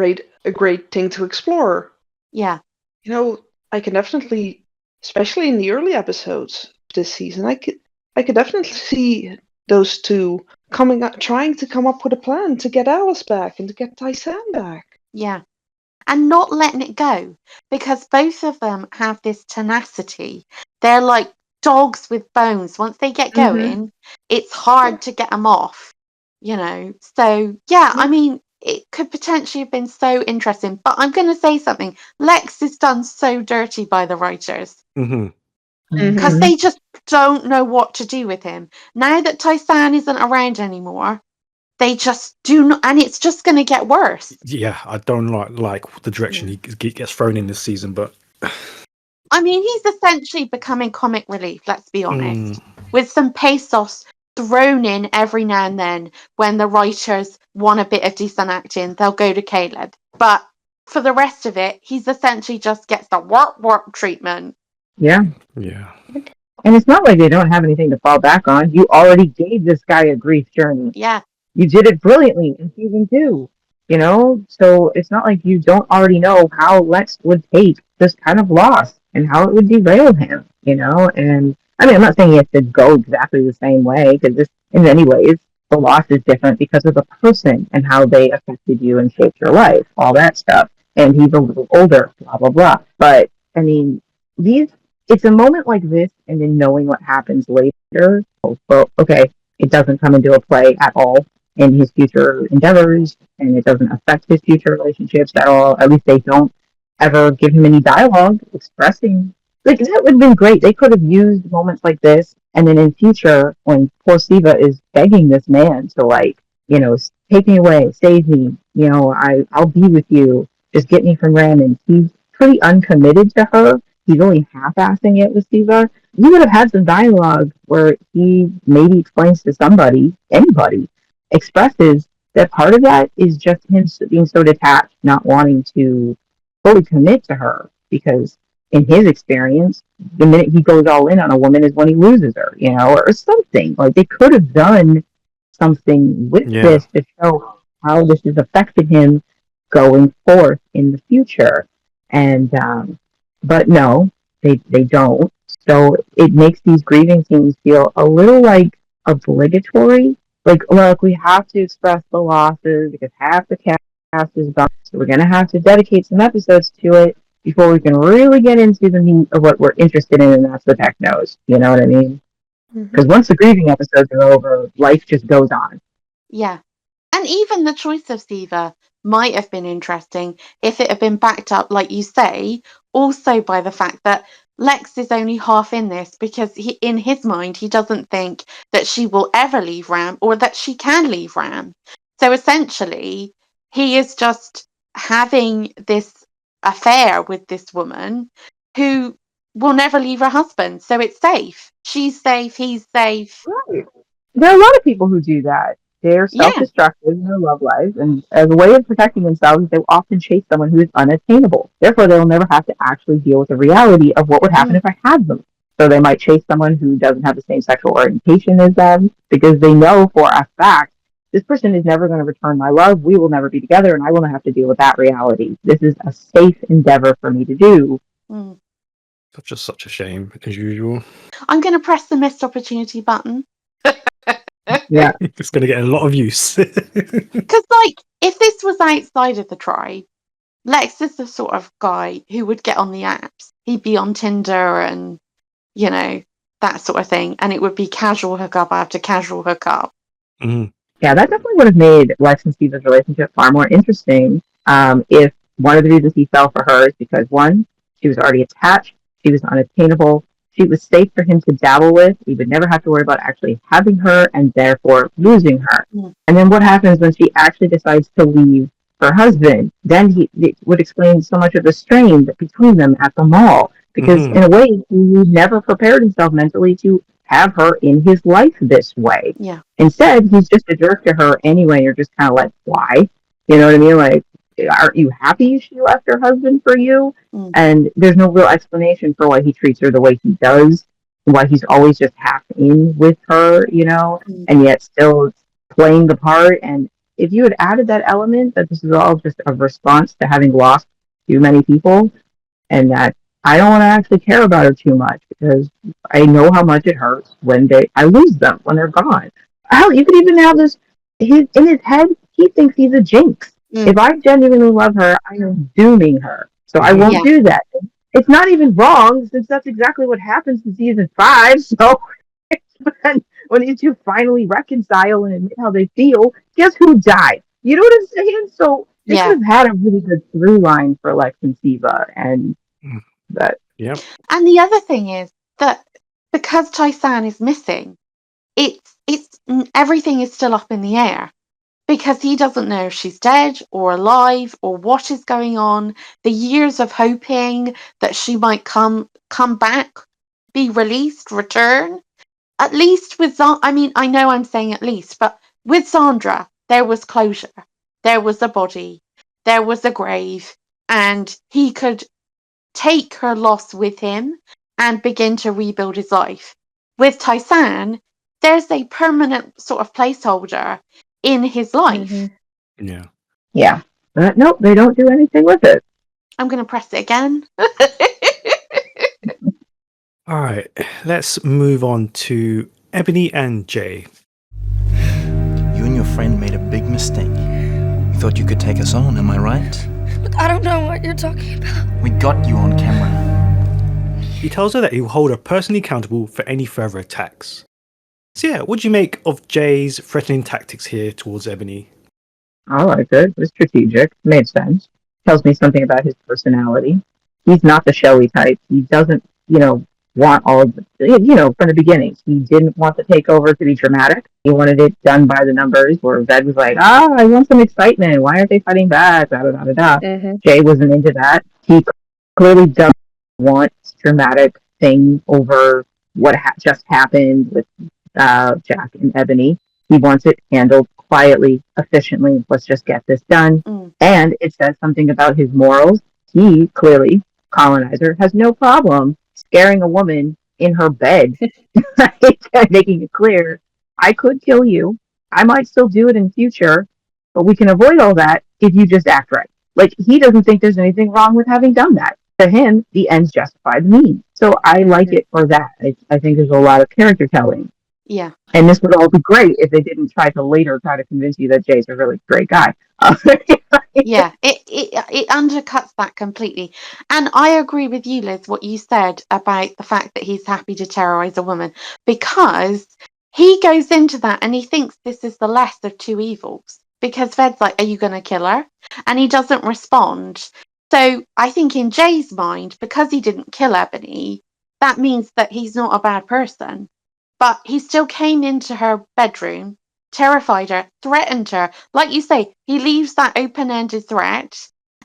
a great thing to explore. Yeah. I can definitely, especially in the early episodes this season, I could definitely see those two trying to come up with a plan to get Alice back and to get Tysan back. Yeah. And not letting it go, because both of them have this tenacity. They're like dogs with bones. Once they get going, it's hard to get them off, So, I mean, it could potentially have been so interesting. But I'm going to say something. Lex is done so dirty by the writers. Because they just don't know what to do with him. Now that Tysan isn't around anymore, they just do not, and it's just going to get worse. Yeah, I don't like the direction he gets thrown in this season, but I mean, he's essentially becoming comic relief, let's be honest, with some pathos thrown in every now and then. When the writers want a bit of decent acting, they'll go to Caleb. But for the rest of it, he's essentially just gets the work treatment. Yeah. And it's not like they don't have anything to fall back on. You already gave this guy a grief journey. Yeah. You did it brilliantly in season 2, So it's not like you don't already know how Lex would take this kind of loss and how it would derail him, And I mean, I'm not saying he has to go exactly the same way, because in many ways, the loss is different because of the person and how they affected you and shaped your life, all that stuff. And he's a little older, blah, blah, blah. But, I mean, it's a moment like this, and then knowing what happens later, well, okay, it doesn't come into a play at all in his future endeavors, and it doesn't affect his future relationships at all. At least they don't ever give him any dialogue expressing. Like, that would have been great. They could have used moments like this, and then in future, when poor Siva is begging this man to, take me away, save me, I'll be with you. just get me from Raymond. He's pretty uncommitted to her. He's only half-assing it with Siva. You would have had some dialogue where he maybe explains to somebody, anybody, expresses that part of that is just him being so detached, not wanting to fully commit to her. Because in his experience, the minute he goes all in on a woman is when he loses her, or something. Like they could have done something with this to show how this has affected him going forth in the future. And but no, they don't. So it makes these grieving scenes feel a little like obligatory. Like, look, we have to express the losses because half the cast is gone, so we're gonna have to dedicate some episodes to it before we can really get into the meat of what we're interested in, and that's the technos. You know what I mean? Because once the grieving episodes are over, life just goes on. Yeah. And even the choice of Siva might have been interesting if it had been backed up, like you say, also by the fact that Lex is only half in this because in his mind, he doesn't think that she will ever leave Ram or that she can leave Ram. So essentially, he is just having this affair with this woman who will never leave her husband. So it's safe. She's safe. He's safe. Right. There are a lot of people who do that. They're Yeah. self-destructive in their love lives, and as a way of protecting themselves, they will often chase someone who is unattainable. Therefore, they will never have to actually deal with the reality of what would happen if I had them. So they might chase someone who doesn't have the same sexual orientation as them, because they know for a fact, this person is never going to return my love, we will never be together, and I will not have to deal with that reality. This is a safe endeavor for me to do. Just such a shame, as usual. I'm going to press the missed opportunity button. Yeah. It's going to get a lot of use. Because, like, if this was outside of the tribe, Lex is the sort of guy who would get on the apps. He'd be on Tinder and, that sort of thing. And it would be casual hookup after casual hookup. Yeah, that definitely would have made Lex and Steve's relationship far more interesting if one of the reasons he fell for her is because, one, she was already attached, she was unattainable, she was safe for him to dabble with, he would never have to worry about actually having her and therefore losing her. And then what happens when she actually decides to leave her husband? Then it would explain so much of the strain between them at the mall. Because in a way, he never prepared himself mentally to have her in his life this way. Yeah. Instead, he's just a jerk to her anyway. You're just kind of like, why? You know what I mean? Like, aren't you happy she left her husband for you? And there's no real explanation for why he treats her the way he does, why he's always just half in with her, and yet still playing the part. And if you had added that element, that this is all just a response to having lost too many people, and that I don't want to actually care about her too much because I know how much it hurts when I lose them, when they're gone. Hell, you could even have this, in his head, he thinks he's a jinx. If I genuinely love her, I am dooming her. So I won't do that. It's not even wrong, since that's exactly what happens in season 5. So when these two finally reconcile and admit how they feel, guess who died? You know what I'm saying? So they could have had a really good through line for Lex and Siva, and that. Yep. And the other thing is that because Tai-san is missing, it's everything is still up in the air because he doesn't know if she's dead or alive or what is going on. The years of hoping that she might come back, be released, return. At least with I know I'm saying at least, but with Sandra, there was closure. There was a body. There was a grave, and he could take her loss with him and begin to rebuild his life. With Tai-san, there's a permanent sort of placeholder in his life. Yeah. But no, they don't do anything with it. I'm going to press it again. All right, let's move on to Ebony and Jay. You and your friend made a big mistake. You thought you could take us on, am I right? Look, I don't know what you're talking about. We got you on camera. He tells her that he will hold her personally accountable for any further attacks. So yeah, what do you make of Jay's threatening tactics here towards Ebony? I liked it. It was strategic. Made sense. Tells me something about his personality. He's not the showy type. He doesn't, want all of from the beginning. He didn't want the takeover to be dramatic. He wanted it done by the numbers, where Ved was like, I want some excitement. Why aren't they fighting back? Da, da, da, da, da. Mm-hmm. Jay wasn't into that. He clearly doesn't want dramatic thing over what just happened with Jack and Ebony. He wants it handled quietly, efficiently. Let's just get this done. And it says something about his morals. He clearly, colonizer, has no problem scaring a woman in her bed, making it clear, I could kill you. I might still do it in future, but we can avoid all that if you just act right. Like, he doesn't think there's anything wrong with having done that. To him, the ends justify the means. So I like it for that. I think there's a lot of character telling. Yeah. And this would all be great if they didn't try to convince you that Jay's a really great guy. Yeah, it undercuts that completely. And I agree with you, Liz, what you said about the fact that he's happy to terrorize a woman, because he goes into that and he thinks this is the less of two evils, because Ved's like, are you going to kill her? And he doesn't respond. So I think in Jay's mind, because he didn't kill Ebony, that means that he's not a bad person. But he still came into her bedroom, terrified her, threatened her. Like you say, he leaves that open-ended threat,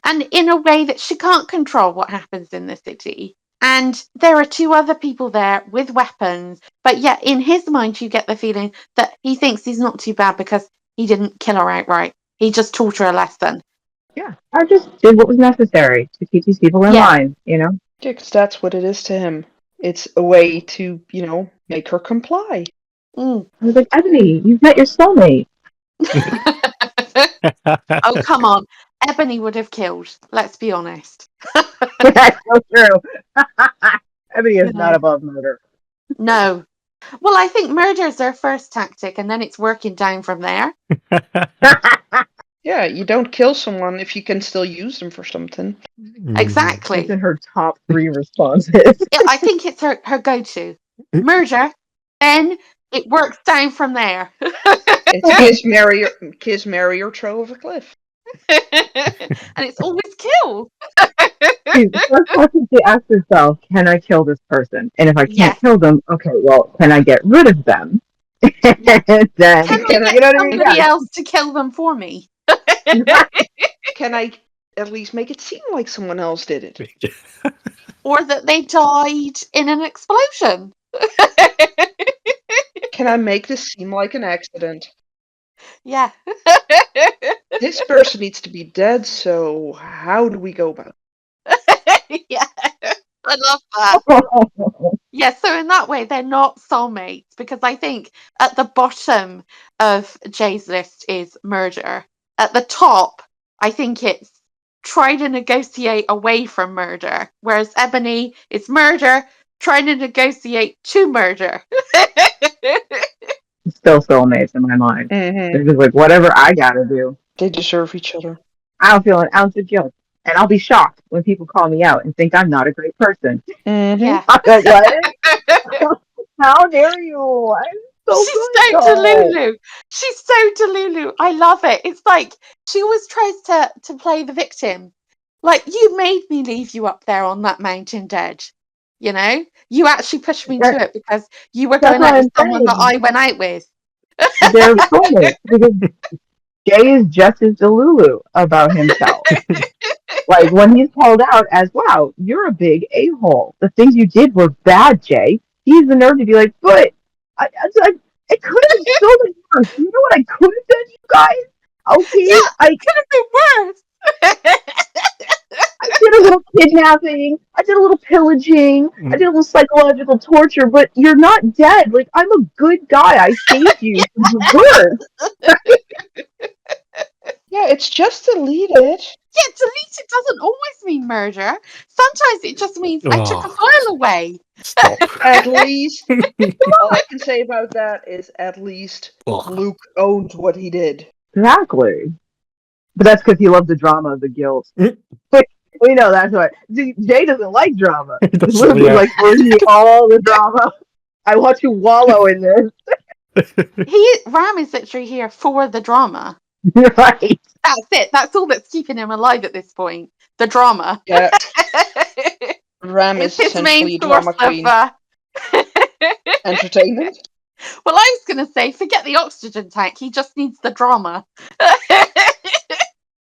and in a way that she can't control what happens in the city. And there are two other people there with weapons, but yet in his mind you get the feeling that he thinks he's not too bad because he didn't kill her outright. He just taught her a lesson. Yeah, I just did what was necessary to keep these people in line, Yeah, because that's what it is to him. It's a way to, make her comply. I was like, Ebony, you've met your soulmate. Oh, come on. Ebony would have killed. Let's be honest. That's so true. Ebony is not above murder. No. Well, I think murder is their first tactic, and then it's working down from there. Yeah, you don't kill someone if you can still use them for something. Exactly. It's in her top 3 responses. Yeah, I think it's her go-to. Murder, then it works down from there. It's kiss, marry, or throw over a cliff. And it's always kill. The first question she asks herself, can I kill this person? And if I can't kill them, okay, well, can I get rid of them? And then, can I get somebody else to kill them for me? Can I at least make it seem like someone else did it? Or that they died in an explosion? Can I make this seem like an accident? Yeah. This person needs to be dead, so how do we go about it? Yeah. I love that. Yeah, so in that way, they're not soulmates, because I think at the bottom of Jay's list is murder. At the top, I think it's try to negotiate away from murder, whereas Ebony is murder, trying to negotiate to murder. Still soulmates in my mind. Mm-hmm. They're just like, whatever I gotta do. They deserve each other. I don't feel an ounce of guilt. And I'll be shocked when people call me out and think I'm not a great person. Mm-hmm. Yeah. I'm like, what? How dare you? I'm so She's good, so Delulu. She's so Delulu. I love it. It's like she always tries to play the victim. Like, you made me leave you up there on that mountain dead. You actually pushed me to it because you were going out with someone that I went out with. They're soulmates because Jay is just as Delulu about himself. Like, when he's called out as, wow, you're a big a-hole. The things you did were bad, Jay. He has the nerve to be like, but I could have still been worse. You know what I could have done, you guys? Okay, Yeah, I could have been worse. I did a little kidnapping. I did a little pillaging. I did a little psychological torture, but you're not dead. Like, I'm a good guy. I saved you from the worst. Yeah, it's just deleted. Yeah, deleted doesn't always mean murder. Sometimes it just means I took a file away. Stop. At least, all I can say about that is at least Luke owned what he did. Exactly. But that's because he loved the drama of the guilt. We know that's why. Jay doesn't like drama. Luke is like, bring me all the drama. I want to wallow in this. Ram is literally here for the drama. Right. That's it. That's all that's keeping him alive at this point. The drama. Yeah. Ram is his essentially main a drama source queen. of Entertainment? Well, I was going to say, forget the oxygen tank. He just needs the drama.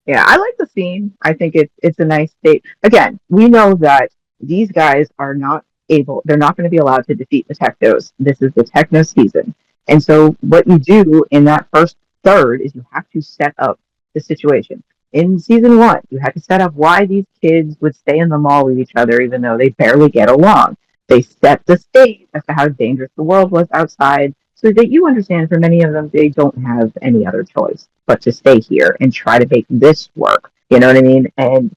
Yeah, I like the scene. I think it's a nice state. Again, we know that these guys are not able, they're not going to be allowed to defeat the Technos. This is the Techno season. And so what you do in that first third is you have to set up the situation. In season 1, you had to set up why these kids would stay in the mall with each other even though they barely get along. They set the stage as to how dangerous the world was outside so that you understand for many of them, they don't have any other choice but to stay here and try to make this work. You know what I mean? And,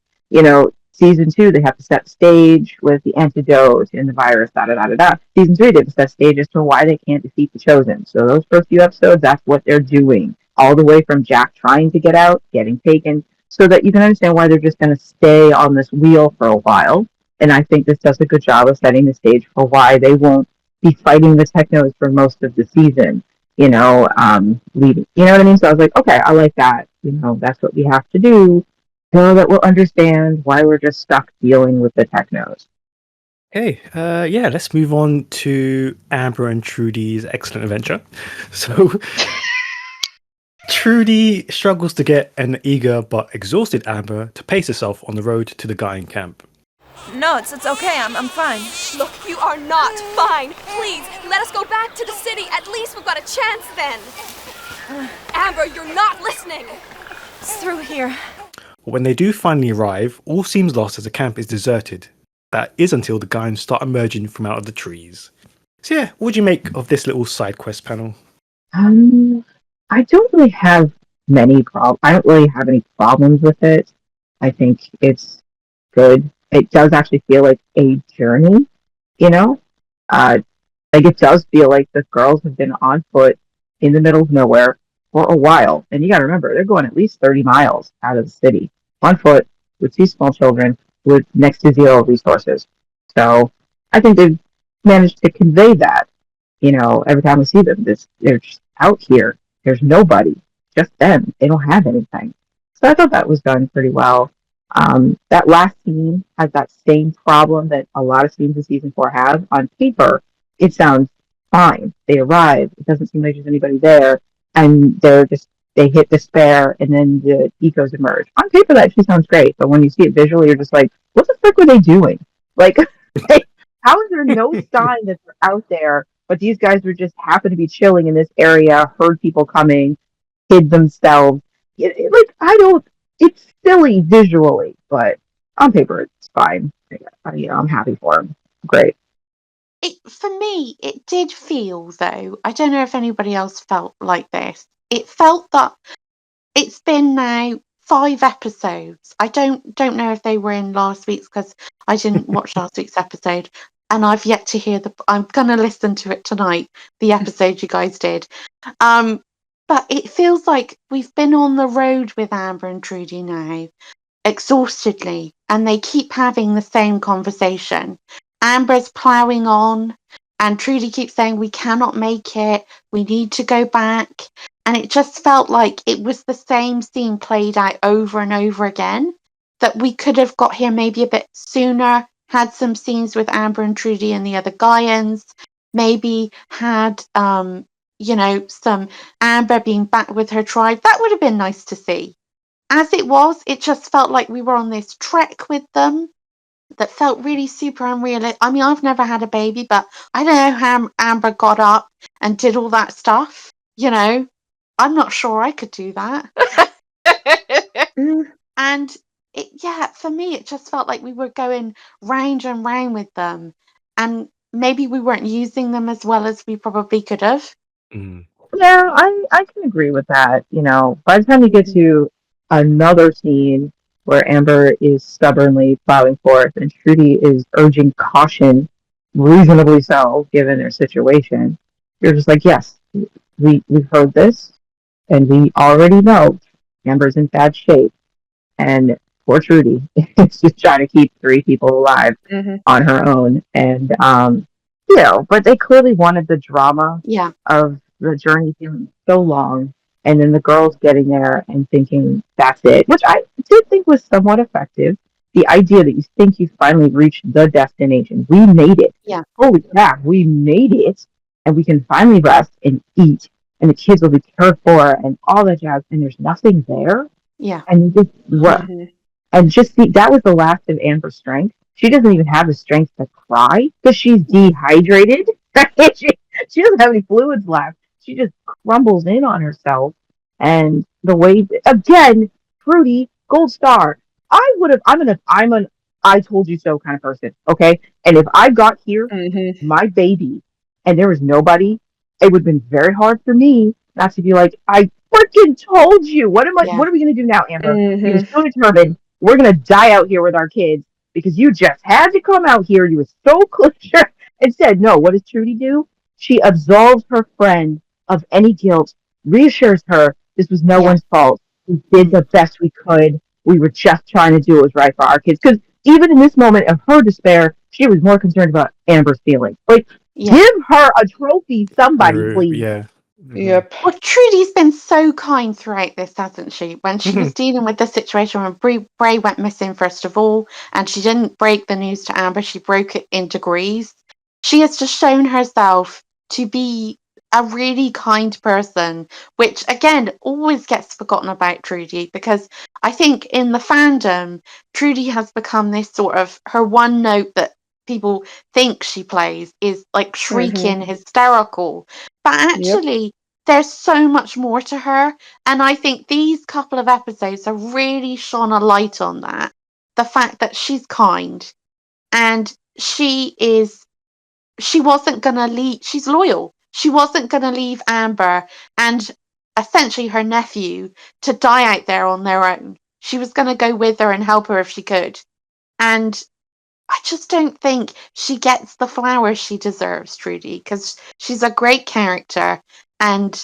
season 2, they have to set stage with the antidote and the virus, da da da da da. Season 3, they have to set stage as to why they can't defeat the Chosen. So those first few episodes, that's what they're doing. All the way from Jack trying to get out, getting taken, so that you can understand why they're just going to stay on this wheel for a while. And I think this does a good job of setting the stage for why they won't be fighting the Technos for most of the season, leading. You know what I mean? So I was like, okay, I like that. That's what we have to do so that we'll understand why we're just stuck dealing with the Technos. Okay, let's move on to Amber and Trudy's excellent adventure. So, Trudy struggles to get an eager but exhausted Amber to pace herself on the road to the Gaian camp. No, it's okay. I'm fine. Look, you are not fine. Please, let us go back to the city. At least we've got a chance then. Amber, you're not listening. It's through here. When they do finally arrive, all seems lost as the camp is deserted. That is until the Gaians start emerging from out of the trees. So yeah, what do you make of this little side quest panel? I don't really have many problems. I don't really have any problems with it. I think it's good. It does actually feel like a journey, like it does feel like the girls have been on foot in the middle of nowhere for a while. And you got to remember, they're going at least 30 miles out of the city on foot with 2 small children with next to 0 resources. So I think they've managed to convey that, every time we see them, they're just out here. There's nobody, just them. They don't have anything. So I thought that was done pretty well. That last scene has that same problem that a lot of scenes in season 4 have. On paper, it sounds fine. They arrive. It doesn't seem like there's anybody there. And they hit despair and then the ecos emerge. On paper, that actually sounds great. But when you see it visually, you're just like, what the frick were they doing? Like, how is there no sign that they're out there? But these guys were just happen to be chilling in this area, heard people coming, hid themselves. It's silly visually, but on paper it's fine. I'm happy for them. Great. For me, it did feel, though, I don't know if anybody else felt like this. It felt that it's been now 5 episodes. I don't know if they were in last week's because I didn't watch last week's episode, and I've yet to hear I'm gonna listen to it tonight, the episode you guys did. But it feels like we've been on the road with Amber and Trudy now, exhaustedly, and they keep having the same conversation. Amber's ploughing on, and Trudy keeps saying, we cannot make it, we need to go back. And it just felt like it was the same scene played out over and over again, that we could have got here maybe a bit sooner, had some scenes with Amber and Trudy and the other Gaians, maybe had some Amber being back with her tribe. That would have been nice to see. As it was, it just felt like we were on this trek with them that felt really super unrealistic. I mean, I've never had a baby, but I don't know how Amber got up and did all that stuff. I'm not sure I could do that. And for me, it just felt like we were going round and round with them. And maybe we weren't using them as well as we probably could have. Yeah, I can agree with that. By the time you get to another scene where Amber is stubbornly plowing forth and Trudy is urging caution, reasonably so, given their situation, you're just like, yes, we've heard this, and we already know Amber's in bad shape, and poor Trudy is just trying to keep 3 people alive on her own. And, but they clearly wanted the drama of the journey feeling so long, and then the girls getting there and thinking that's it, which I did think was somewhat effective. the idea that you think you finally reached the destination. We made it. Yeah. Holy crap, we made it. And we can finally rest and eat. And the kids will be cared for and all that jazz. And there's nothing there. Yeah. And you just what? And just see, that was the last of Amber's strength. She doesn't even have the strength to cry because she's dehydrated. She doesn't have any fluids left. She just crumbles in on herself. And the way, again, Trudy, gold star. I'm an I told you so kind of person, okay? And if I got here, my baby, and there was nobody, it would have been very hard for me not to be like, I freaking told you. What are we gonna do now, Amber? He was so determined. We're gonna die out here with our kids because you just had to come out here. You were so clear. Instead, no, what does Trudy do? She absolves her friend of any guilt, reassures her this was no one's fault. We did the best we could. We were just trying to do what was right for our kids. Because even in this moment of her despair, she was more concerned about Amber's feelings. Like, give her a trophy, somebody, please. Yeah. Yep. Well, Trudy's been so kind throughout this, hasn't she? When she was dealing with the situation when Bray went missing, first of all, and she didn't break the news to Amber, she broke it in degrees. She has just shown herself to be a really kind person, which, again, always gets forgotten about Trudy, because I think in the fandom, Trudy has become this sort of, her one note that people think she plays is like shrieking, hysterical. But actually, there's so much more to her. And I think these couple of episodes have really shone a light on that. The fact that she's kind and she wasn't going to leave, she's loyal. She wasn't going to leave Amber and essentially her nephew to die out there on their own. She was going to go with her and help her if she could. And I just don't think she gets the flowers she deserves, Trudy, because she's a great character. And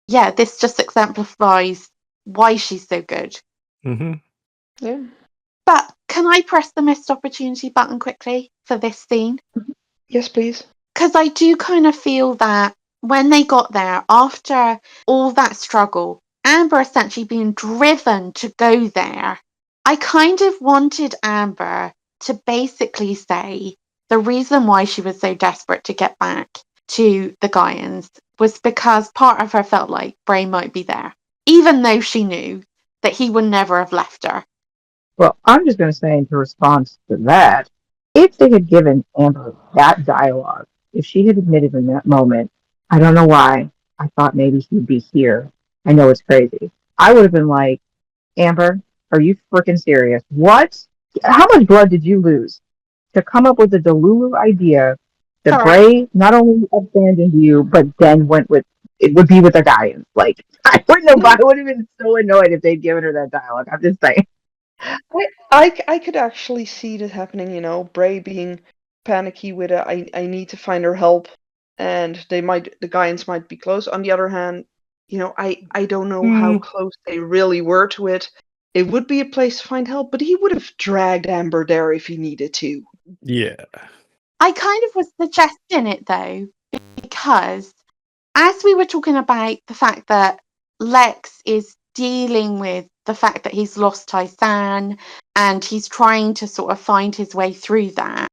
yeah, this just exemplifies why she's so good. Yeah. But can I press the missed opportunity button quickly for this scene? Yes, please. Because I do kind of feel that when they got there, after all that struggle, Amber essentially being driven to go there, I kind of wanted Amber to basically say the reason why she was so desperate to get back to the Gaians was because part of her felt like Bray might be there, even though she knew that he would never have left her. Well, I'm just going to say in response to that, if they had given Amber that dialogue, if she had admitted in that moment, I don't know why, I thought maybe he'd be here. I know it's crazy. I would have been like, Amber, are you freaking serious? What? How much blood did you lose to come up with the Delulu idea that Bray not only abandoned you, but then went with, it would be with the Gaians? Like, I would have been so annoyed if they'd given her that dialogue. I'm just saying. I could actually see this happening, Bray being panicky with it. I need to find her help, and the Gaians might be close. On the other hand, I don't know how close they really were to it. It would be a place to find help, but he would have dragged Amber there if he needed to. Yeah. I kind of was suggesting it though, because as we were talking about the fact that Lex is dealing with the fact that he's lost Tysan and he's trying to sort of find his way through that,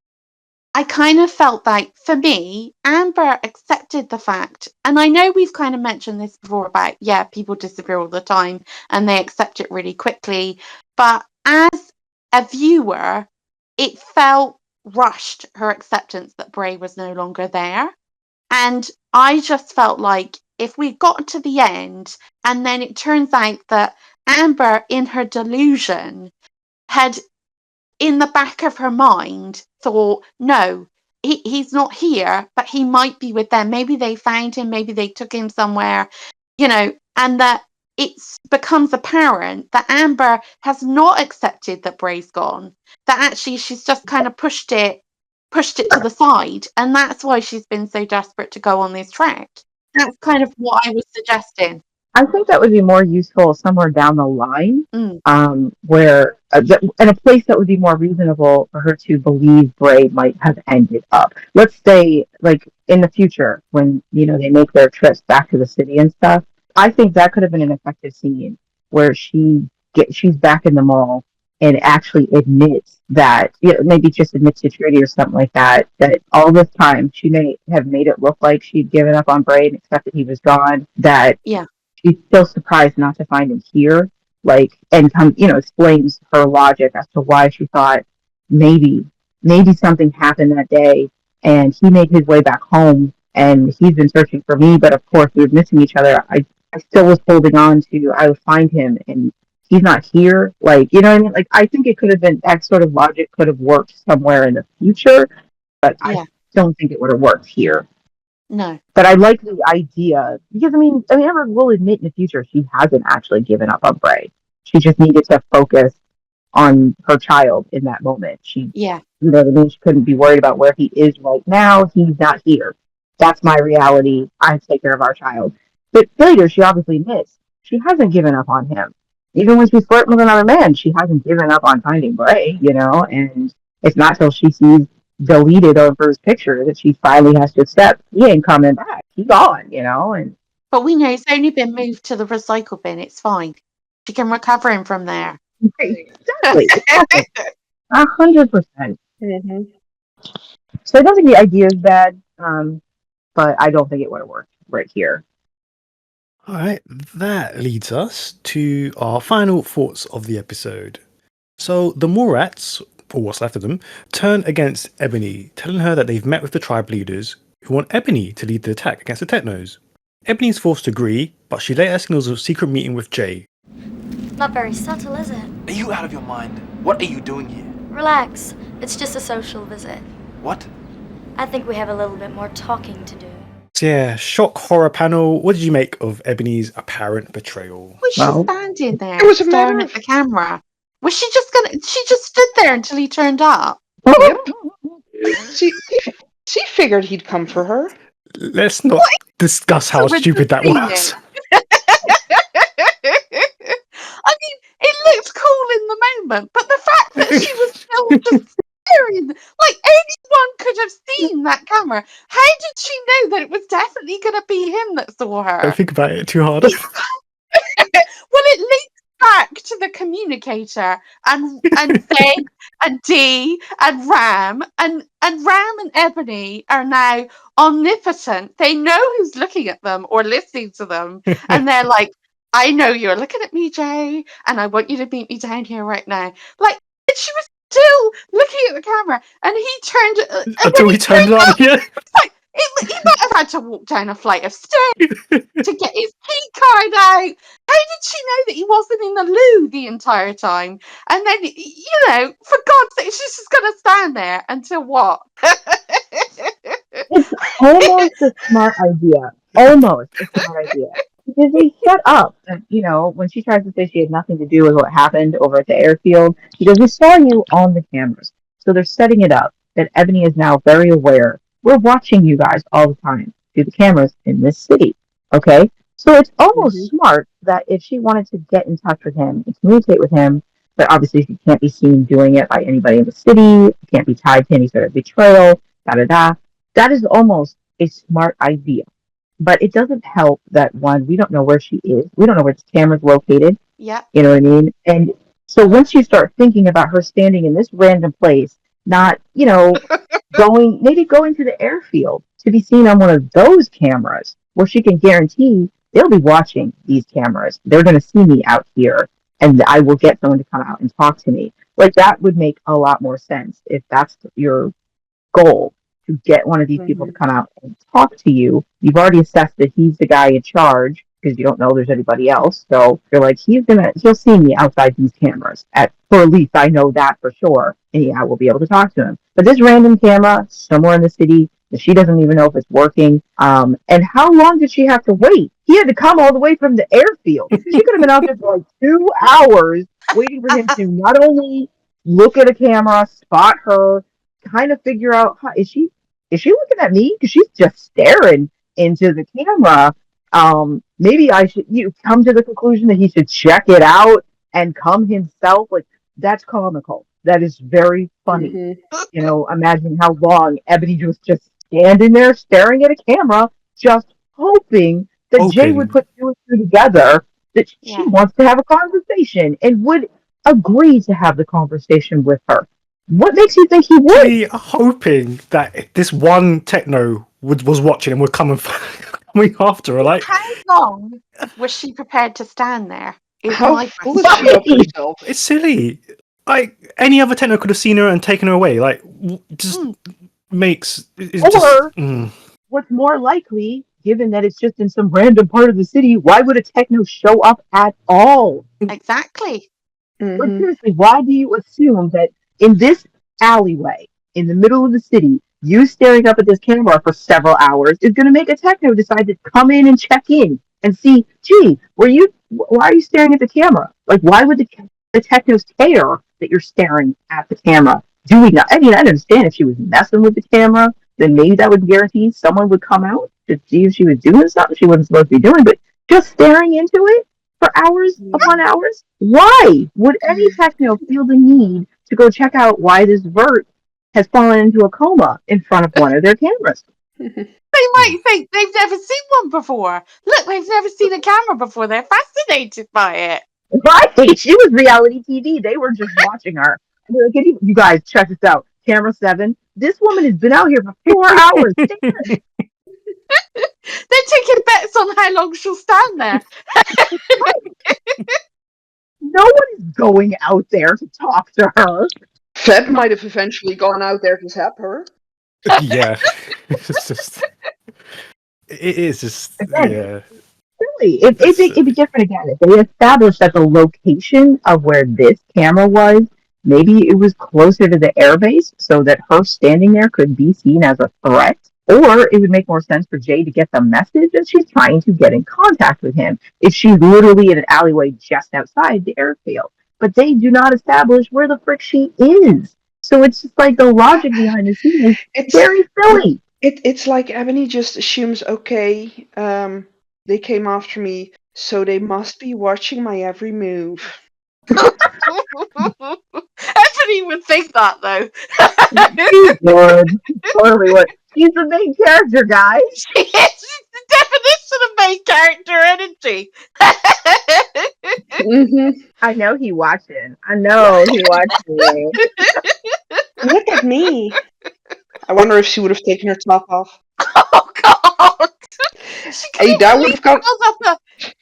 I kind of felt like, for me, Amber accepted the fact, and I know we've kind of mentioned this before about, people disappear all the time and they accept it really quickly, but as a viewer, it felt rushed, her acceptance that Bray was no longer there. And I just felt like if we got to the end and then it turns out that Amber, in her delusion, had in the back of her mind thought, no, he's not here, but he might be with them. Maybe they found him, maybe they took him somewhere, and that it becomes apparent that Amber has not accepted that Bray's gone, that actually she's just kind of pushed it to the side, and that's why she's been so desperate to go on this trek. That's kind of what I was suggesting. I think that would be more useful somewhere down the line, where in a place that would be more reasonable for her to believe Bray might have ended up. Let's say, like in the future, when they make their trips back to the city and stuff. I think that could have been an effective scene where she's back in the mall and actually admits that, maybe just admits to Trudy or something like that, that all this time she may have made it look like she'd given up on Bray and accepted he was gone, that she's still surprised not to find him here, and explains her logic as to why she thought maybe something happened that day and he made his way back home and he's been searching for me, but of course we were missing each other. I still was holding on to, I would find him and he's not here. You know what I mean? I think it could have been, that sort of logic could have worked somewhere in the future, but I don't think it would have worked here. No. But I like the idea, because Amber will admit in the future she hasn't actually given up on Bray. She just needed to focus on her child in that moment. She couldn't be worried about where he is right now. He's not here. That's my reality. I take care of our child. But later, she obviously admits she hasn't given up on him. Even when she's flirting with another man, she hasn't given up on finding Bray, and it's not till she sees deleted over his picture that she finally has to accept he ain't coming back. He's gone, and but we know he's only been moved to the recycle bin. It's fine. She can recover him from there. Exactly. 100%. So I don't think the idea is bad, but I don't think it would have worked right here. All right, that leads us to our final thoughts of the episode. So the Morats, or what's left of them, turn against Ebony, telling her that they've met with the tribe leaders who want Ebony to lead the attack against the Technos. Ebony's forced to agree, but she later signals a secret meeting with Jay. Not very subtle, is it? Are you out of your mind? What are you doing here? Relax. It's just a social visit. What? I think we have a little bit more talking to do. So yeah, shock horror panel. What did you make of Ebony's apparent betrayal? Was she standing there staring at the camera? Was she just stood there until he turned up? Yep. She figured he'd come for her. Let's not discuss how stupid that was. I mean, it looked cool in the moment, but the fact that she was still just staring, anyone could have seen that camera. How did she know that it was definitely going to be him that saw her? Don't think about it too hard. Well, it links back to the communicator and Veg and Dee and Ram and Ram and Ebony are now omnipotent. They know who's looking at them or listening to them, and they're like, I know you're looking at me, Jay, and I want you to meet me down here right now. And she was still looking at the camera, and he turned until he turned on. Yeah. He might have had to walk down a flight of stairs to get his key card out. How did she know that he wasn't in the loo the entire time? And then, for God's sake, she's just going to stand there until what? It's almost a smart idea. Almost a smart idea. Because they set up, when she tries to say she had nothing to do with what happened over at the airfield, because we saw you on the cameras. So they're setting it up that Ebony is now very aware. We're watching you guys all the time through the cameras in this city. Okay? So it's almost smart that if she wanted to get in touch with him and communicate with him, but obviously she can't be seen doing it by anybody in the city, can't be tied to any sort of betrayal, da-da-da. That is almost a smart idea. But it doesn't help that, one, we don't know where she is. We don't know where this camera's located. Yeah. You know what I mean? And so once you start thinking about her standing in this random place, not, going to the airfield to be seen on one of those cameras where she can guarantee they'll be watching these cameras. They're going to see me out here and I will get someone to come out and talk to me. That would make a lot more sense if that's your goal, to get one of these people to come out and talk to you. You've already assessed that he's the guy in charge because you don't know there's anybody else. So you're like, he'll see me outside these cameras. For at least I know that for sure. And I will be able to talk to him. But this random camera somewhere in the city that she doesn't even know if it's working. And how long did she have to wait? He had to come all the way from the airfield. She could have been out there for 2 hours waiting for him to not only look at a camera, spot her, kind of figure out, is she looking at me? Because she's just staring into the camera. Maybe I should come to the conclusion that he should check it out and come himself. That's comical. That is very funny. Imagining how long Ebony was just standing there staring at a camera, just hoping that Jay would put 2 and 2 together, that she wants to have a conversation and would agree to have the conversation with her. What makes you think he would? Me hoping that this one techno was watching and would come and coming after her. Like, How long was she prepared to stand there? Is How my full is question. she of herself? it's silly. Like, any other techno could have seen her and taken her away. Like, just makes it's Or just. what's more likely, given that it's just in some random part of the city, why would a techno show up at all? Exactly. But seriously, why do you assume that in this alleyway, in the middle of the city, you staring up at this camera for several hours is going to make a techno decide to come in and check in and see, gee, why are you staring at the camera? Like, why would the technos care that you're staring at the camera? Doing that? I mean, I understand if she was messing with the camera, then maybe that would guarantee someone would come out to see if she was doing something she wasn't supposed to be doing, but just staring into it for hours upon hours? Why would any techno feel the need to go check out why this vert has fallen into a coma in front of one of their cameras? They might think they've never seen one before. Look, they've never seen a camera before. They're fascinated by it. Right? She was reality TV. They were just watching her. And they're like, you guys, check this out. Camera 7. This woman has been out here for 4 hours. They're taking bets on how long she'll stand there. No one is going out there to talk to her. Fed might have eventually gone out there to zap her. Yeah. It's just. It is just. Yeah. Really, it'd be different again if they established that the location of where this camera was, maybe it was closer to the airbase, so that her standing there could be seen as a threat. Or it would make more sense for Jay to get the message that she's trying to get in contact with him if she's literally in an alleyway just outside the airfield. But they do not establish where the frick she is. So it's just like the logic behind the scene is very silly. It's like Ebony just assumes, okay, they came after me, so they must be watching my every move. Ebony would think that, though. She would. Totally would. She's the main character, guys. She is. She's the definition of main character energy. I know he watching. I know he watching. Look at me. I wonder if she would have taken her top off. Oh, God. Hey, that would have gone.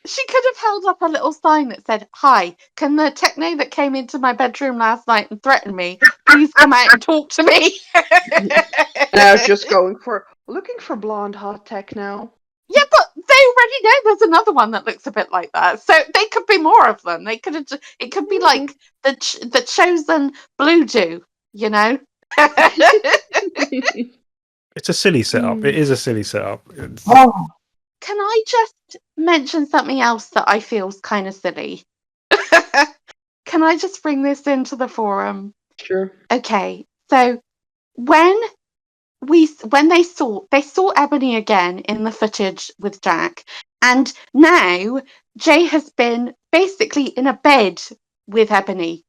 She could have held up a little sign that said, "Hi, can the techno that came into my bedroom last night and threatened me please come out and talk to me?" I was just looking for blonde hot techno. Yeah, but they already know there's another one that looks a bit like that, so they could be more of them. They could have. It could be like the chosen blue Jew, you know. It's a silly setup. It is a silly setup. Can I just mention something else that I feel is kind of silly? Can I just bring this into the forum? Sure. Okay, so when they saw Ebony again in the footage with Jack, and now Jay has been basically in a bed with Ebony.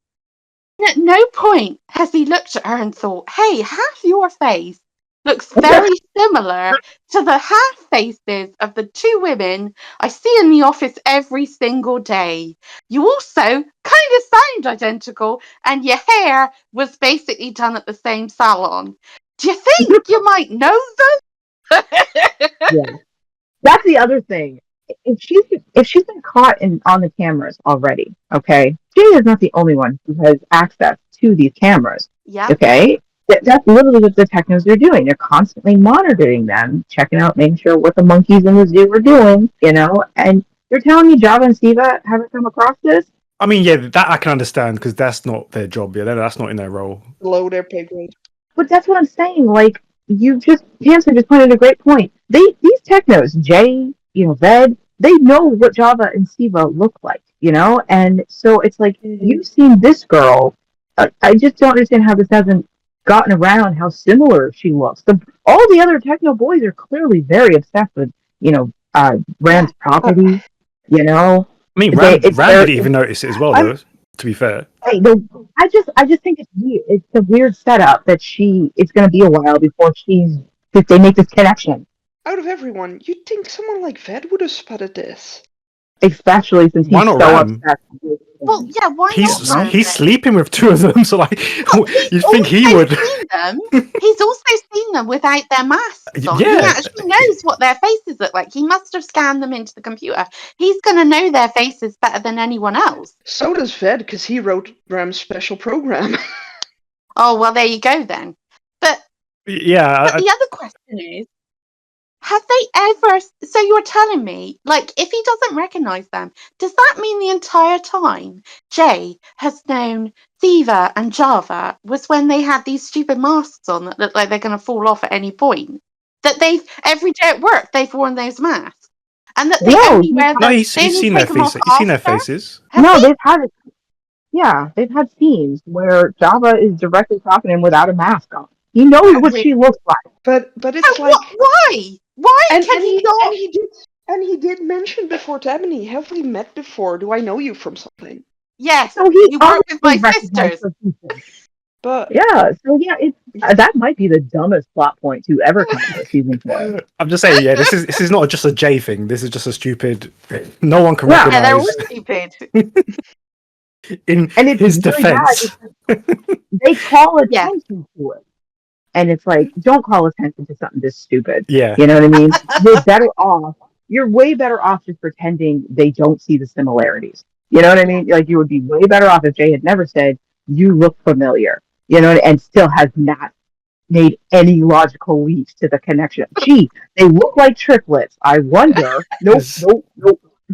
And at no point has he looked at her and thought, "Hey, half your face looks very similar to the half faces of the two women I see in the office every single day. You also kind of sound identical, and your hair was basically done at the same salon. Do you think you might know them?" Yeah. That's the other thing. If she's been caught on the cameras already, okay, Jay is not the only one who has access to these cameras. Yeah. Okay, that's literally what the technos are doing. They're constantly monitoring them, checking out, making sure what the monkeys in the zoo are doing. You know, and you're telling me Java and Siva haven't come across this? I mean, yeah, that I can understand because that's not their job. Yeah, that's not in their role. Below their pay grade. But that's what I'm saying. Like, Tamsin just pointed a great point. These technos, Jay, Ved, they know what Java and Siva look like, and so it's like you've seen this girl. I just don't understand how this hasn't gotten around how similar she looks. All the other techno boys are clearly very obsessed with, Rand's property. I mean, Rand didn't even notice it as well, though. To be fair, I just think it's weird. It's a weird setup that it's going to be a while before they make this connection. Out of everyone, you'd think someone like Ved would have spotted this. especially since Why he's not so Ram? upset. Well, yeah, why not? Ram He's then? sleeping with two of them, so like you'd think he also would. Seen them. He's also seen them without their masks on. He Yeah, actually knows what their faces look like. He must have scanned them into the computer. He's going to know their faces better than anyone else. So does Ved, because he wrote Ram's special program. Oh, well, there you go then. But yeah. the other question is, have they ever... So you're telling me, like, if he doesn't recognise them, does that mean the entire time Jay has known Thiva and Java was when they had these stupid masks on that look like they're going to fall off at any point? That they've, every day at work, they've worn those masks? And that they No, only wear No, them... he's they only seen their take them off faces. He's seen their after? faces. Have no, they? they've had scenes where Java is directly talking to him without a mask on. He knows what she looks like. But it's like... Why? Why And can he not... And he did mention before to Ebony, have we met before? Do I know you from something? Yes, So he you work with my obviously recognized sisters. the people. But Yeah, so yeah, that might be the dumbest plot point to ever come out of season 4. I'm just saying, yeah, this is not just a J thing. This is just a stupid. No one can Yeah. Yeah, they're all recognize. stupid. In And it's his very bad defense, because they call Yeah. attention to it. And it's like, don't call attention to something this stupid. yeah, You know what I mean? You're way better off just pretending they don't see the similarities. You know what I mean? Like, you would be way better off if Jay had never said, you look familiar, you know, and still has not made any logical leaps to the connection. Gee, they look like triplets. I wonder. Nope.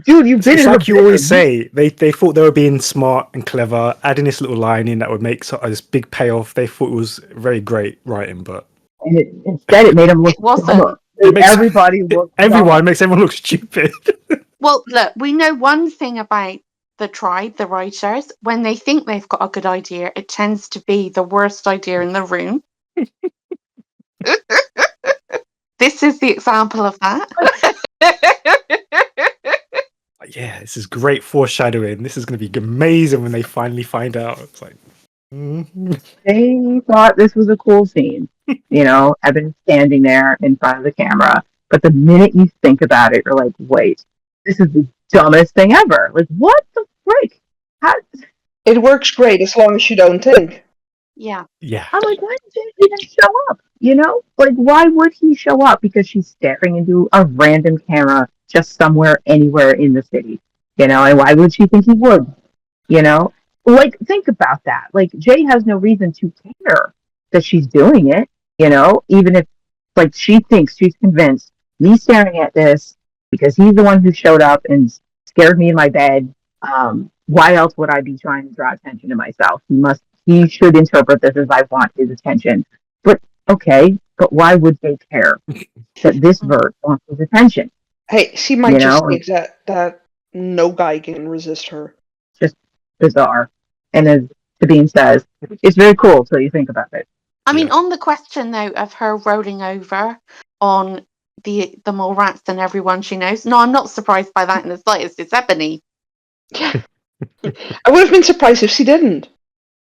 Dude, you've been it's in like her you always bedroom. say. They thought they were being smart and clever, adding this little line in that would make this big payoff. They thought it was very great writing, but And instead, it made him look It wasn't. dumber. It makes Everybody looks everyone dumb. makes everyone look stupid. Well, look, we know one thing about the tribe, the writers. When they think they've got a good idea, it tends to be the worst idea in the room. This is the example of that. Yeah, this is great foreshadowing. This is going to be amazing when they finally find out. It's like, They thought this was a cool scene. You know, I've been standing there in front of the camera, but the minute you think about it, you're like, wait, this is the dumbest thing ever. Like, what the frick? How? it works great as long as you don't think. Yeah. yeah, I'm like, why did he even show up? You know, like, why would he show up? Because she's staring into a random camera just somewhere, anywhere in the city. You know, and why would she think he would? You know, like, think about that. Like, Jay has no reason to care that she's doing it. You know, even if, like, she's convinced me staring at this because he's the one who showed up and scared me in my bed. Why else would I be trying to draw attention to myself? He should interpret this as I want his attention. But okay, but why would they care that this verge wants his attention? Hey, she might You just know? think that no guy can resist her. Just bizarre. And as Sabine says, it's very cool till you think about it. I mean, on the question though of her rolling over on the mole rats and everyone she knows, no, I'm not surprised by that in the slightest. It's Ebony. Yeah. I would have been surprised if she didn't.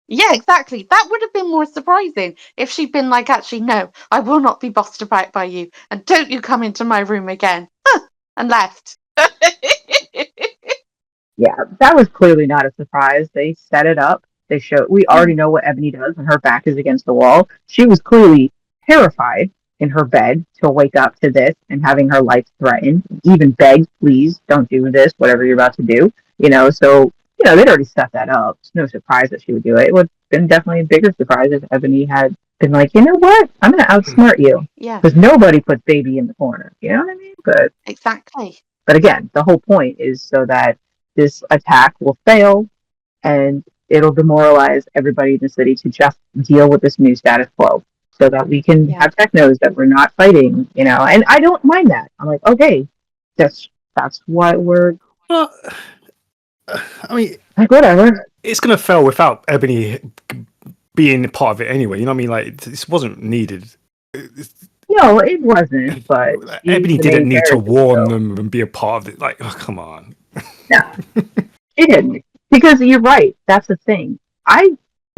Yeah, exactly. That would have been more surprising if she'd been like, actually, no, I will not be bossed about by you, and don't you come into my room again. And left. Yeah, that was clearly not a surprise. They set it up. We already know what Ebony does when her back is against the wall. She was clearly terrified in her bed to wake up to this and having her life threatened. Even begged, please don't do this, whatever you're about to do. You know, so, you know, they'd already set that up. It's no surprise that she would do it. It would have been definitely a bigger surprise if Ebony had been like, you know what? I'm going to outsmart you. Yeah. Because nobody puts baby in the corner. You know what I mean? Exactly. But again, the whole point is so that this attack will fail and it'll demoralize everybody in the city to just deal with this new status quo so that we can have technos that we're not fighting, you know. And I don't mind that. I'm like, okay, that's why we're... Well, I mean, like, whatever. It's going to fail without Ebony being part of it anyway. You know what I mean? Like, this wasn't needed. No, it wasn't, but... Ebony didn't need to warn them and be a part of it. Like, oh, come on. No, she didn't. Because you're right. That's the thing. I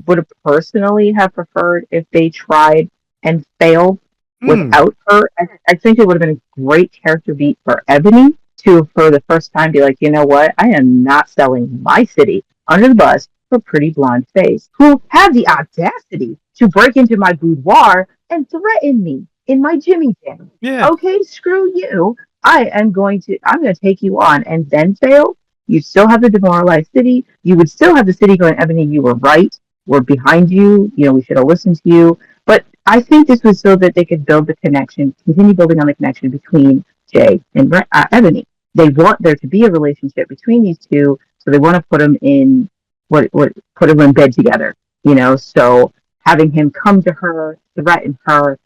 would have personally have preferred if they tried and failed without her. I think it would have been a great character beat for Ebony to, for the first time, be like, you know what? I am not selling my city under the bus for pretty blonde face who had the audacity to break into my boudoir and threaten me in my Jimmy Jam. Yeah. Okay, screw you. I'm going to take you on and then fail. You still have the demoralized city. You would still have the city going, Ebony, you were right. We're behind you. You know, we should have listened to you. But I think this was so that they could build the connection, continue building on the connection between Jay and Ebony. They want there to be a relationship between these two, so they want to put them in put them in bed together. You know, so having him come to her, threaten her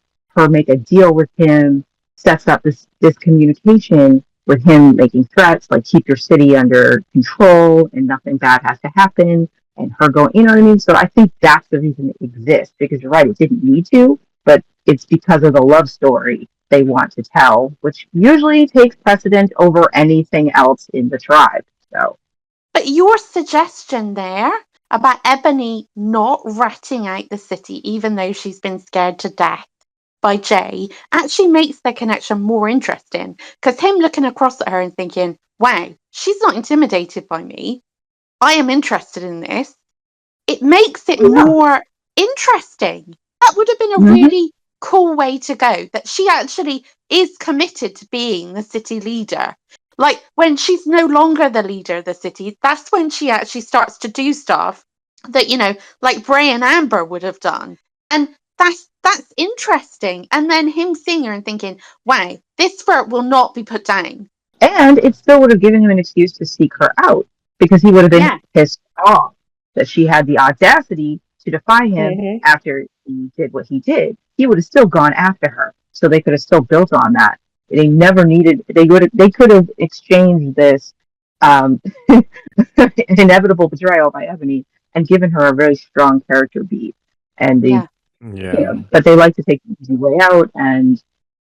make a deal with him, sets up this communication with him making threats like keep your city under control and nothing bad has to happen, and her going, you know what I mean? So I think that's the reason it exists, because you're right, it didn't need to, but it's because of the love story they want to tell, which usually takes precedent over anything else in the tribe. So, but your suggestion there about Ebony not ratting out the city, even though she's been scared to death by Jay, actually makes their connection more interesting. Because him looking across at her and thinking, wow, she's not intimidated by me. I am interested in this. It makes it more interesting. That would have been a really cool way to go, that she actually is committed to being the city leader. Like, when she's no longer the leader of the city, that's when she actually starts to do stuff that, you know, like Bray and Amber would have done. And that's interesting. And then him seeing her and thinking, wow, this flirt will not be put down. And it still would have given him an excuse to seek her out, because he would have been pissed off that she had the audacity to defy him after he did what he did. He would have still gone after her. So they could have still built on that. They never needed, they could have exchanged this inevitable betrayal by Ebony and given her a very strong character beat. And they, you know, but they like to take the easy way out, and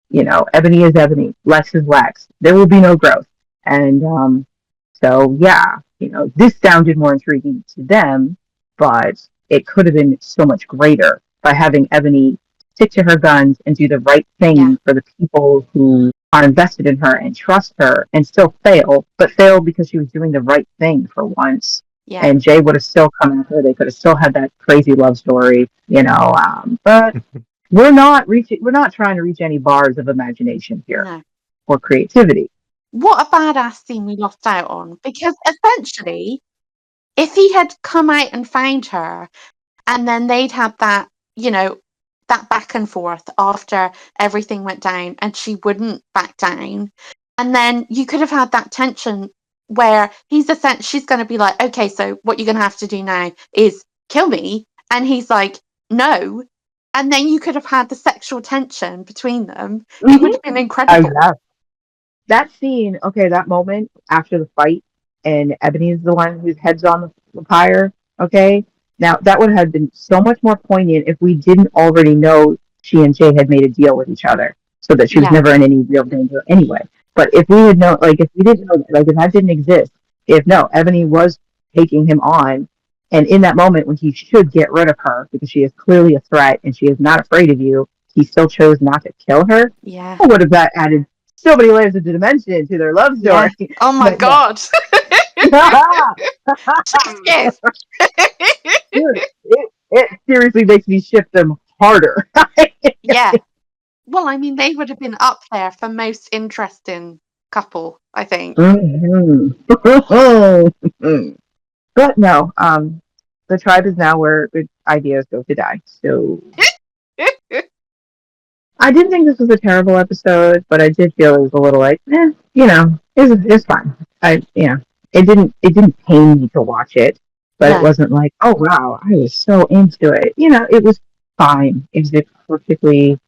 you know, Ebony is Ebony, Lex is Lex. There will be no growth. And so, yeah, you know, this sounded more intriguing to them, but it could have been so much greater by having Ebony stick to her guns and do the right thing for the people who are invested in her and trust her, and still fail, but fail because she was doing the right thing for once. Yeah. And Jay would have still come after her. They could have still had that crazy love story, you know, but we're not trying to reach any bars of imagination here or creativity. What a badass scene we lost out on, because essentially, if he had come out and found her, and then they'd had that, you know, that back and forth after everything went down, and she wouldn't back down, and then you could have had that tension where she's going to be like, okay, so what you're going to have to do now is kill me, and he's like, no, and then you could have had the sexual tension between them. It would have been incredible. That scene, that moment after the fight, and Ebony is the one whose head's on the pyre, now that would have been so much more poignant if we didn't already know she and Jay had made a deal with each other, so that she was never in any real danger anyway. But if we had known, like, if we didn't know, like, if that didn't exist, Ebony was taking him on, and in that moment when he should get rid of her because she is clearly a threat and she is not afraid of you, he still chose not to kill her. Yeah, what would have that added so many layers of dimension to their love story? Yeah. Oh my god! Yes. It seriously makes me ship them harder. Yeah. Well, I mean, they would have been up there for most interesting couple, I think. But no, the tribe is now where good ideas go to die. So I didn't think this was a terrible episode, but I did feel it was a little like, you know, it's fine. It didn't pain me to watch it, but it wasn't like, oh wow, I was so into it. You know, it was fine. It was a perfectly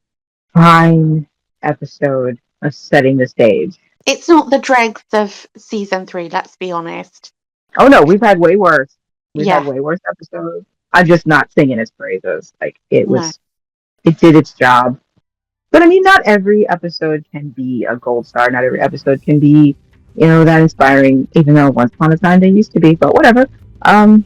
fine episode of setting the stage. It's not the dregs of season 3, let's be honest. Oh no, we've had way worse. We've had way worse episodes. I'm just not singing its praises. Like, it did its job. But I mean, not every episode can be a gold star. Not every episode can be, you know, that inspiring, even though once upon a time they used to be, but whatever. But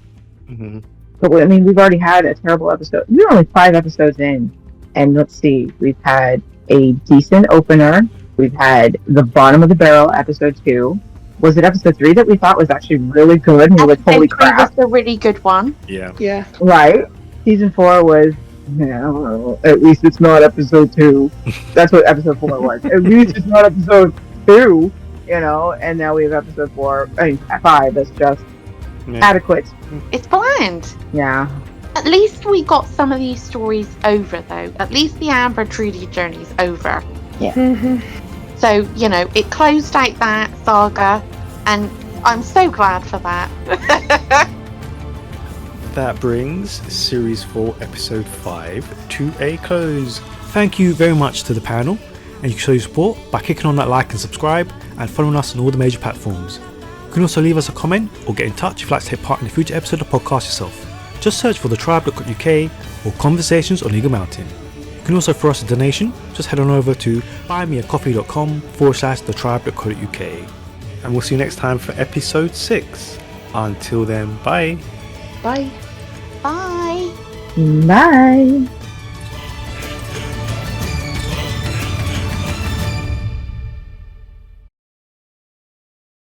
I mean, we've already had a terrible episode. We're only 5 episodes in, and let's see, we've had a decent opener, We've had the bottom of the barrel, episode 2. Was it episode 3 that we thought was actually really good? And we were like, holy crap. Was the really good one. Yeah. Yeah. Right. Season 4 was, at least it's not episode 2. That's what episode 4 was. At least it's not episode 2, and now we have episode 5 that's just adequate. It's bland. Yeah. At least we got some of these stories over, though. At least the Amber and Trudy journey's over. Yeah. Mm-hmm. So, it closed out that saga, and I'm so glad for that. That brings Series 4, Episode 5 to a close. Thank you very much to the panel, and you can show your support by clicking on that like and subscribe, and following us on all the major platforms. You can also leave us a comment or get in touch if you'd like to take part in a future episode of the podcast yourself. Just search for thetribe.co.uk or Conversations on Eagle Mountain. You can also throw us a donation. Just head on over to buymeacoffee.com/thetribe.co.uk. And we'll see you next time for episode 6. Until then, bye. Bye. Bye. Bye.